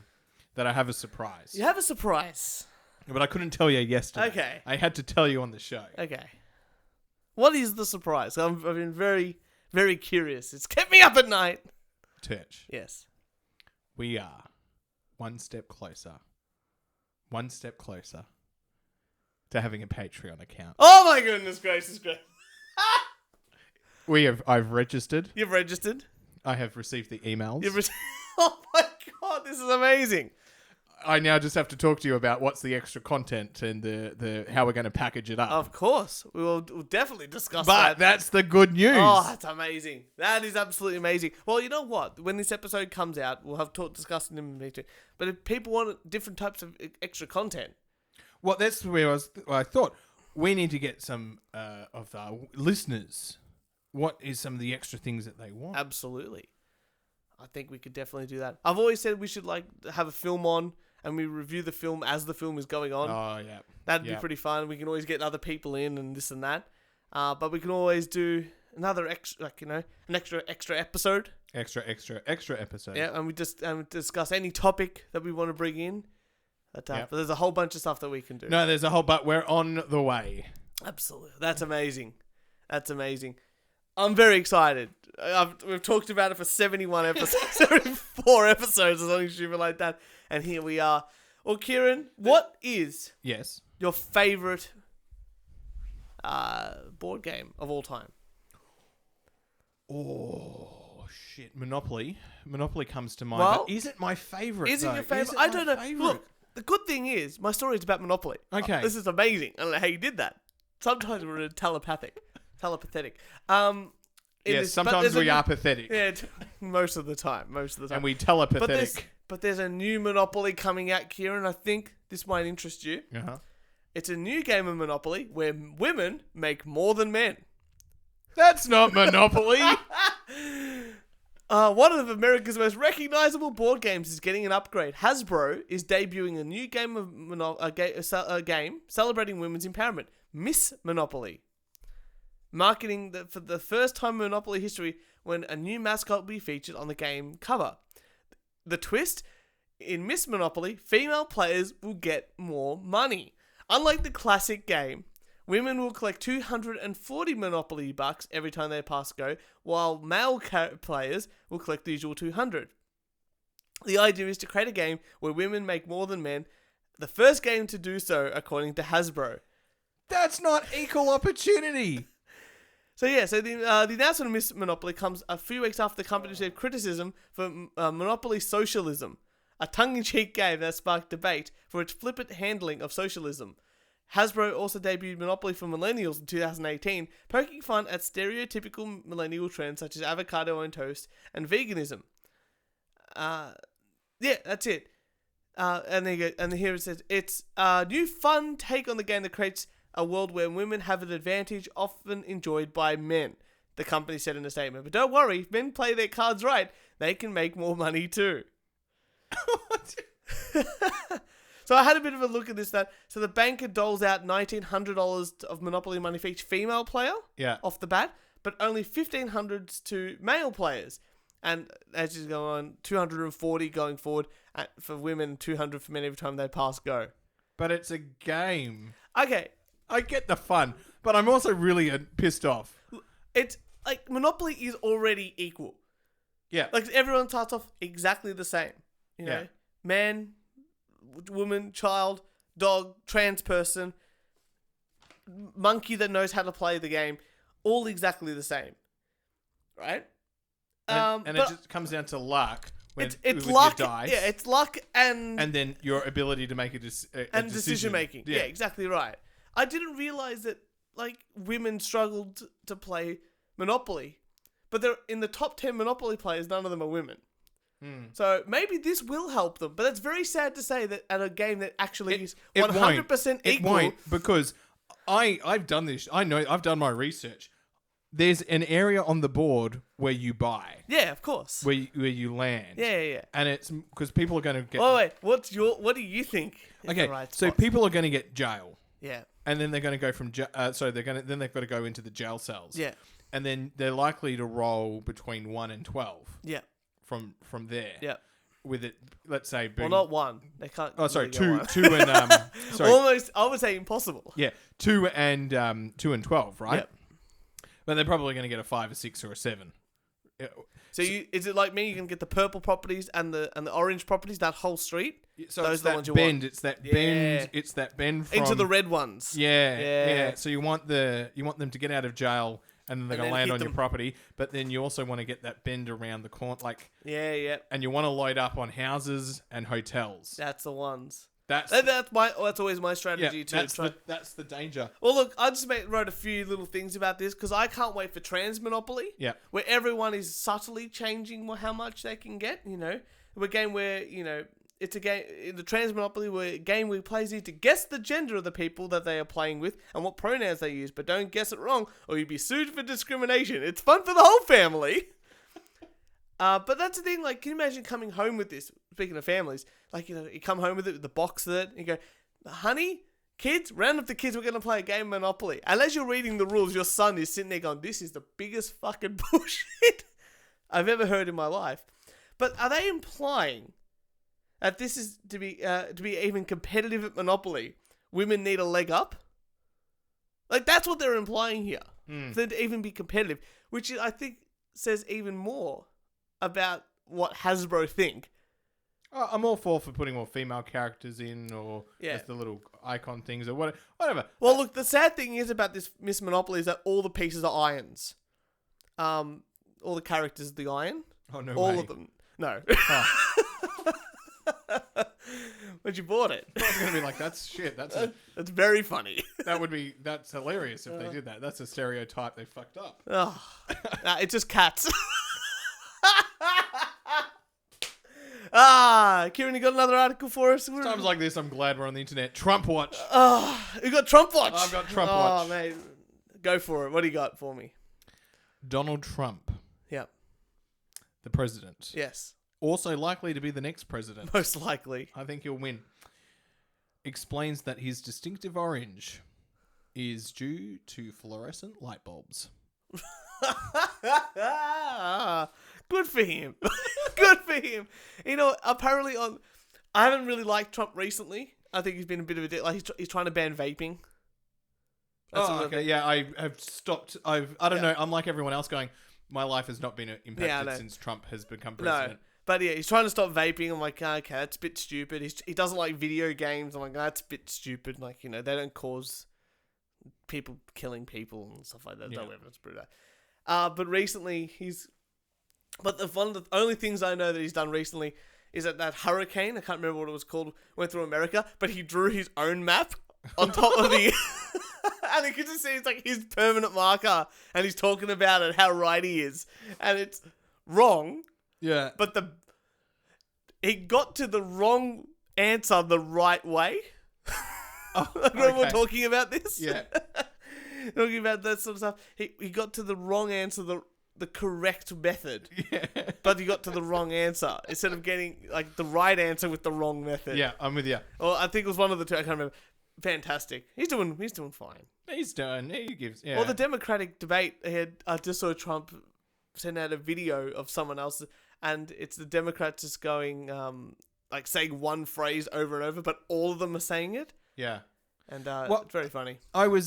that I have a surprise. You have a surprise. But I couldn't tell you yesterday. Okay. I had to tell you on the show. Okay. What is the surprise? I've been very, very curious. It's kept me up at night. Turch. Yes. We are one step closer to having a Patreon account. Oh my goodness gracious. I've registered. You've registered? I have received the emails. Oh my god, this is amazing. I now just have to talk to you about what's the extra content and the how we're going to package it up. Of course. We'll definitely discuss But that. that's the good news. Oh, that's amazing. That is absolutely amazing. Well, you know what? When this episode comes out, we'll have discussing them later. But if people want different types of extra content. Well, that's where I thought we need to get some of our listeners. What is some of the extra things that they want? Absolutely. I think we could definitely do that. I've always said we should have a film on and we review the film as the film is going on. Oh, yeah. That'd be pretty fun. We can always get other people in and this and that. But we can always do another extra, an extra episode. Extra episode. Yeah, and we just discuss any topic that we want to bring in. But there's a whole bunch of stuff that we can do. No, there's a whole, but we're on the way. Absolutely. That's amazing. That's amazing. I'm very excited. We've talked about it for 71 episodes, 74 episodes or something stupid like that. And here we are. Well, Kieran, what is your favourite board game of all time? Oh, shit. Monopoly. Monopoly comes to mind. Well, but is it my favourite? Is it your favourite? I don't know. Look, the good thing is, my story is about Monopoly. Okay. This is amazing. I don't know how you did that. Sometimes we're telepathic. Sometimes we are pathetic. Yeah, most of the time. And we telepathetic. But there's a new Monopoly coming out, Kieran. I think this might interest you. Uh-huh. It's a new game of Monopoly where women make more than men. That's not Monopoly. One of America's most recognizable board games is getting an upgrade. Hasbro is debuting a new game of a game celebrating women's empowerment, Miss Monopoly. Marketing for the first time in Monopoly history when a new mascot will be featured on the game cover. The twist, in Miss Monopoly, female players will get more money. Unlike the classic game, women will collect 240 Monopoly bucks every time they pass go, while male players will collect the usual 200. The idea is to create a game where women make more than men, the first game to do so according to Hasbro. That's not equal opportunity. So the announcement of Miss Monopoly comes a few weeks after the company received criticism for Monopoly Socialism, a tongue-in-cheek game that sparked debate for its flippant handling of socialism. Hasbro also debuted Monopoly for Millennials in 2018, poking fun at stereotypical millennial trends such as avocado on toast and veganism. That's it. And here it says, it's a new fun take on the game that creates a world where women have an advantage often enjoyed by men, the company said in a statement. But don't worry, if men play their cards right, they can make more money too. So I had a bit of a look at this. So the banker doles out $1,900 of Monopoly money for each female player off the bat, but only $1,500 to male players. And as you go on, 240 going forward for women, 200 for men every time they pass go. But it's a game. Okay. I get the fun, but I'm also really pissed off. It's like Monopoly is already equal. Yeah. Like everyone starts off exactly the same. You know, man, woman, child, dog, trans person. monkey that knows how to play the game, all exactly the same, right? And it just comes down to luck. It's with luck. Your dice, yeah, it's luck and then your ability to make a decision making. Yeah, exactly right. I didn't realize that like women struggled to play Monopoly, but they're in the top 10 Monopoly players. None of them are women. So maybe this will help them. But it's very sad to say that at a game that actually is 100% equal. It won't, because I've done this. I know I've done my research. There's an area on the board where you buy. Yeah, of course. Where you land. Yeah. And it's because people are going to get. Wait. What do you think? Okay, so people are going to get jail. Yeah. And then they're going to go from then they've got to go into the jail cells. Yeah. And then they're likely to roll between 1 and 12. Yeah. From there. Yeah. With it, let's say. Well, not 1. They can't. Oh, sorry, really two and sorry. Almost. I would say impossible. Yeah, 2 and 12, right? Yep. But they're probably going to get a 5, a 6, or a 7. So is it like me? You can get the purple properties and the orange properties, that whole street. So those it's are the that ones you bend. want. It's that bend. It's that bend from, into the red ones. Yeah. So you want them to get out of jail, and then they're going to land on your property. But then you also want to get that bend around the corner, like And you want to load up on houses and hotels. That's the ones. That's always my strategy too. That's the danger. Well, look, I just wrote a few little things about this because I can't wait for Trans Monopoly. Yeah, where everyone is subtly changing how much they can get. A game where it's a game in the Trans Monopoly where players need to guess the gender of the people that they are playing with and what pronouns they use, but don't guess it wrong or you'll be sued for discrimination. It's fun for the whole family. But that's the thing, like, can you imagine coming home with this? Speaking of families, like, you come home with it, with the box of it, and you go, honey, kids, round up the kids, we're going to play a game of Monopoly. And as you're reading the rules, your son is sitting there going, this is the biggest fucking bullshit I've ever heard in my life. But are they implying that this is to be even competitive at Monopoly? Women need a leg up? Like, that's what they're implying here. For them to even be competitive, which I think says even more about what Hasbro think. I'm all for putting more female characters in, or just the little icon things, or whatever. Well, look, the sad thing is about this Miss Monopoly is that all the pieces are irons. All the characters are the iron. Oh, no all way. of them. No. But you bought it. I was going to be like, that's shit. That's very funny. That's hilarious if they did that. That's a stereotype they fucked up. Oh, it's just cats. Kieran, you got another article for us? Times like this, I'm glad we're on the internet. Trump Watch. You got Trump Watch. I've got Trump Watch. Oh, mate. Go for it. What do you got for me? Donald Trump. Yep. The president. Yes. Also likely to be the next president. Most likely. I think he'll win. Explains that his distinctive orange is due to fluorescent light bulbs. Good for him. Good for him. Apparently I haven't really liked Trump recently. I think he's been a bit of a dick. Like he's trying to ban vaping. Okay. Yeah, I have stopped. I don't know. I'm like everyone else going, my life has not been impacted since Trump has become president. No. But yeah, he's trying to stop vaping. I'm like, okay, that's a bit stupid. He doesn't like video games. I'm like, that's a bit stupid. Like, they don't cause people killing people and stuff like that. Yeah. No evidence to prove that. But recently one of the only things I know that he's done recently is that hurricane, I can't remember what it was called, went through America, but he drew his own map on top of the... and you can just see it's like his permanent marker, and he's talking about it, how right he is. And it's wrong. Yeah. But he got to the wrong answer the right way. Remember we're talking about this? Yeah. Talking about that sort of stuff. He got to the wrong answer the correct method. Yeah. But he got to the wrong answer instead of getting like the right answer with the wrong method. Yeah, I'm with you. Well, I think it was one of the two. I can't remember. Fantastic. He's doing fine. He's done. He gives. Yeah. Well, the Democratic debate, I just saw Trump send out a video of someone else, and it's the Democrats just going, like saying one phrase over and over, but all of them are saying it. Yeah. And it's very funny. I was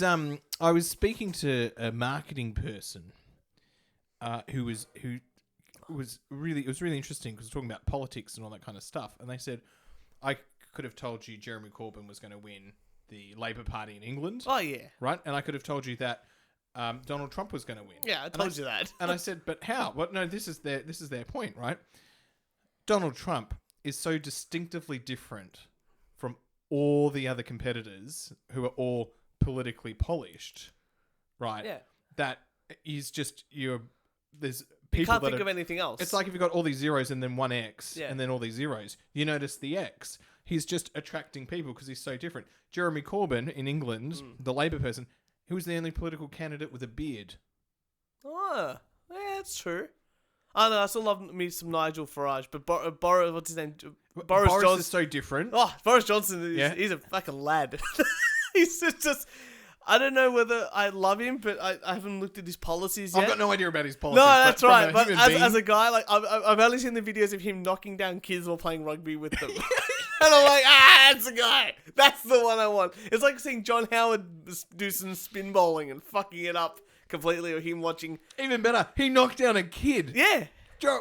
speaking to a marketing person, who was really interesting because we're talking about politics and all that kind of stuff, and they said I could have told you Jeremy Corbyn was going to win the Labour Party in England, Oh, yeah. right? And I could have told you that Donald Trump was going to win. Yeah, I told you that. And I said, but how? What? No, this is their point, right? Donald Trump is so distinctively different from all the other competitors who are all politically polished, right? Yeah. That he's just there's You people can't that think are, of anything else. it's like if you've got all these zeros and then one X Yeah. and then all these zeros, you notice the X. He's just attracting people because he's so different. Jeremy Corbyn in England, the Labour person, he was the only political candidate with a beard. Oh, yeah, that's true. I don't know, I still love me some Nigel Farage, but Boris, what's his name? Boris Johnson is so different. Oh, Boris Johnson, he's a fucking lad. He's just, I don't know whether I love him, but I haven't looked at his policies yet. I've got no idea about his policies. No, that's right. But human being- as a guy, like I've only seen the videos of him knocking down kids while playing rugby with them. And I'm like, that's the guy. That's the one I want. It's like seeing John Howard do some spin bowling and fucking it up completely, or him watching. Even better, he knocked down a kid. Yeah.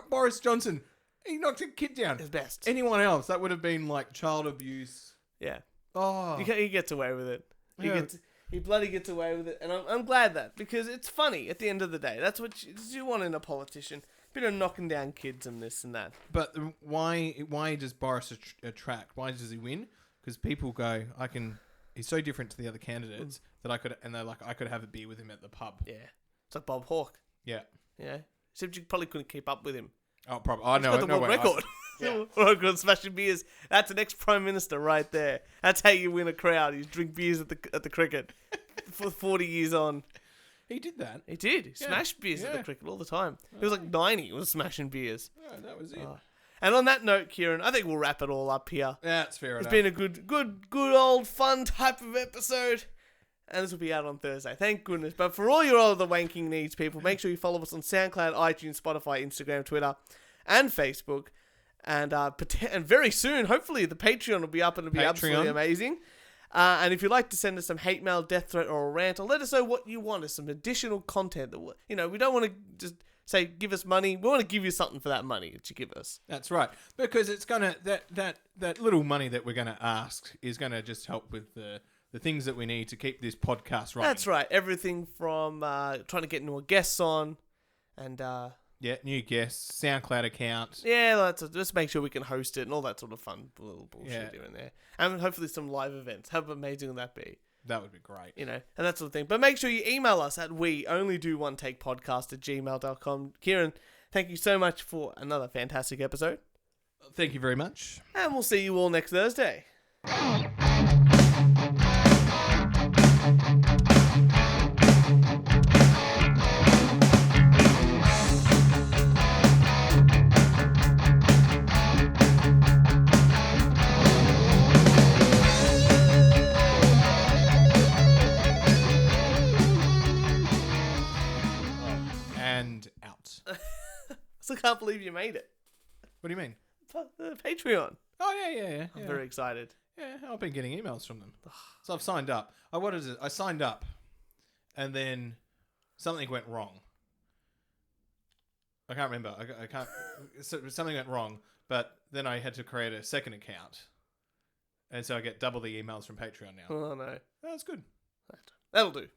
Boris Johnson, he knocked a kid down. His best. Anyone else, that would have been like child abuse. Yeah. Oh. He gets away with it. Yeah. He bloody gets away with it. And I'm glad that, because it's funny at the end of the day. That's what you want in a politician. Bit of knocking down kids and this and that. But why does Boris attract? Why does he win? Because people go, he's so different to the other candidates that I could have a beer with him at the pub. Yeah. It's like Bob Hawke. Yeah. Yeah. Except you probably couldn't keep up with him. Oh, probably. I know. He's got the world record. World record smashing beers. That's an ex-prime minister right there. That's how you win a crowd. You drink beers at the cricket for 40 years on. He did that. He did. He smashed beers at the cricket all the time. He was like 90. He was smashing beers. Yeah, that was it. And on that note, Kieran, I think we'll wrap it all up here. Yeah, that's fair enough. It's been a good old fun type of episode. And this will be out on Thursday. Thank goodness. But for all your other wanking needs, people, make sure you follow us on SoundCloud, iTunes, Spotify, Instagram, Twitter, and Facebook. And very soon, hopefully, the Patreon will be up and it'll be absolutely amazing. And if you'd like to send us some hate mail, death threat, or a rant, or let us know what you want as some additional content. That we don't want to just say give us money. We want to give you something for that money that you give us. That's right, because it's gonna that little money that we're gonna ask is gonna just help with the things that we need to keep this podcast running. That's right. Everything from trying to get more guests on, and new guests, SoundCloud account. Yeah, just make sure we can host it and all that sort of fun little bullshit here and there. And hopefully some live events. How amazing would that be? That would be great. And that sort of thing. But make sure you email us at weonlydoontakepodcast@gmail.com. Kieran, thank you so much for another fantastic episode. Thank you very much. And we'll see you all next Thursday. Still can't believe you made it. What do you mean? Patreon. Oh yeah. I'm very excited. Yeah, I've been getting emails from them. So I've signed up. I signed up, and then something went wrong. I can't remember. I can't. Something went wrong, but then I had to create a second account, and so I get double the emails from Patreon now. Oh no, That's good. That'll do.